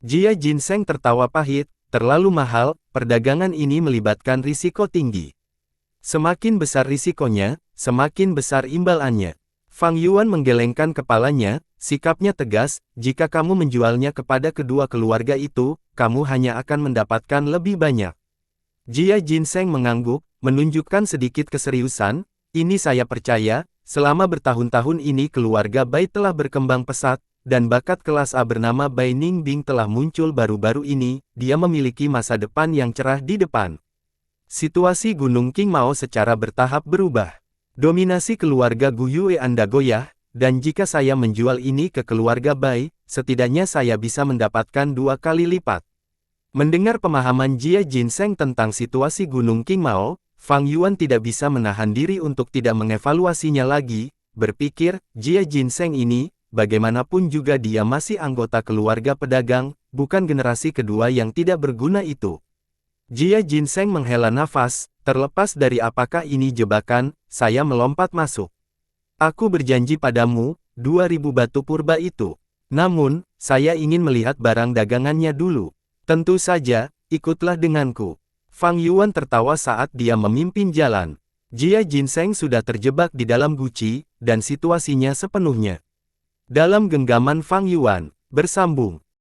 Jia Jinseng tertawa pahit, terlalu mahal, perdagangan ini melibatkan risiko tinggi. Semakin besar risikonya, semakin besar imbalannya. Fang Yuan menggelengkan kepalanya, sikapnya tegas, jika kamu menjualnya kepada kedua keluarga itu, kamu hanya akan mendapatkan lebih banyak. Jia Jinseng mengangguk, menunjukkan sedikit keseriusan, ini saya percaya, selama bertahun-tahun ini keluarga Bai telah berkembang pesat, dan bakat kelas A bernama Bai Ningbing telah muncul baru-baru ini, dia memiliki masa depan yang cerah di depan. Situasi Gunung Qingmao secara bertahap berubah. Dominasi keluarga Gu Yue Anda goyah, dan jika saya menjual ini ke keluarga Bai, setidaknya saya bisa mendapatkan 2 kali lipat. Mendengar pemahaman Jia Jinseng tentang situasi Gunung Qingmao, Fang Yuan tidak bisa menahan diri untuk tidak mengevaluasinya lagi, berpikir, Jia Jinseng ini, bagaimanapun juga dia masih anggota keluarga pedagang, bukan generasi kedua yang tidak berguna itu. Jia Jinseng menghela nafas, terlepas dari apakah ini jebakan, saya melompat masuk. Aku berjanji padamu, 2000 batu purba itu. Namun, saya ingin melihat barang dagangannya dulu. Tentu saja, ikutlah denganku. Fang Yuan tertawa saat dia memimpin jalan. Jia Jinseng sudah terjebak di dalam guci, dan situasinya sepenuhnya dalam genggaman Fang Yuan. Bersambung.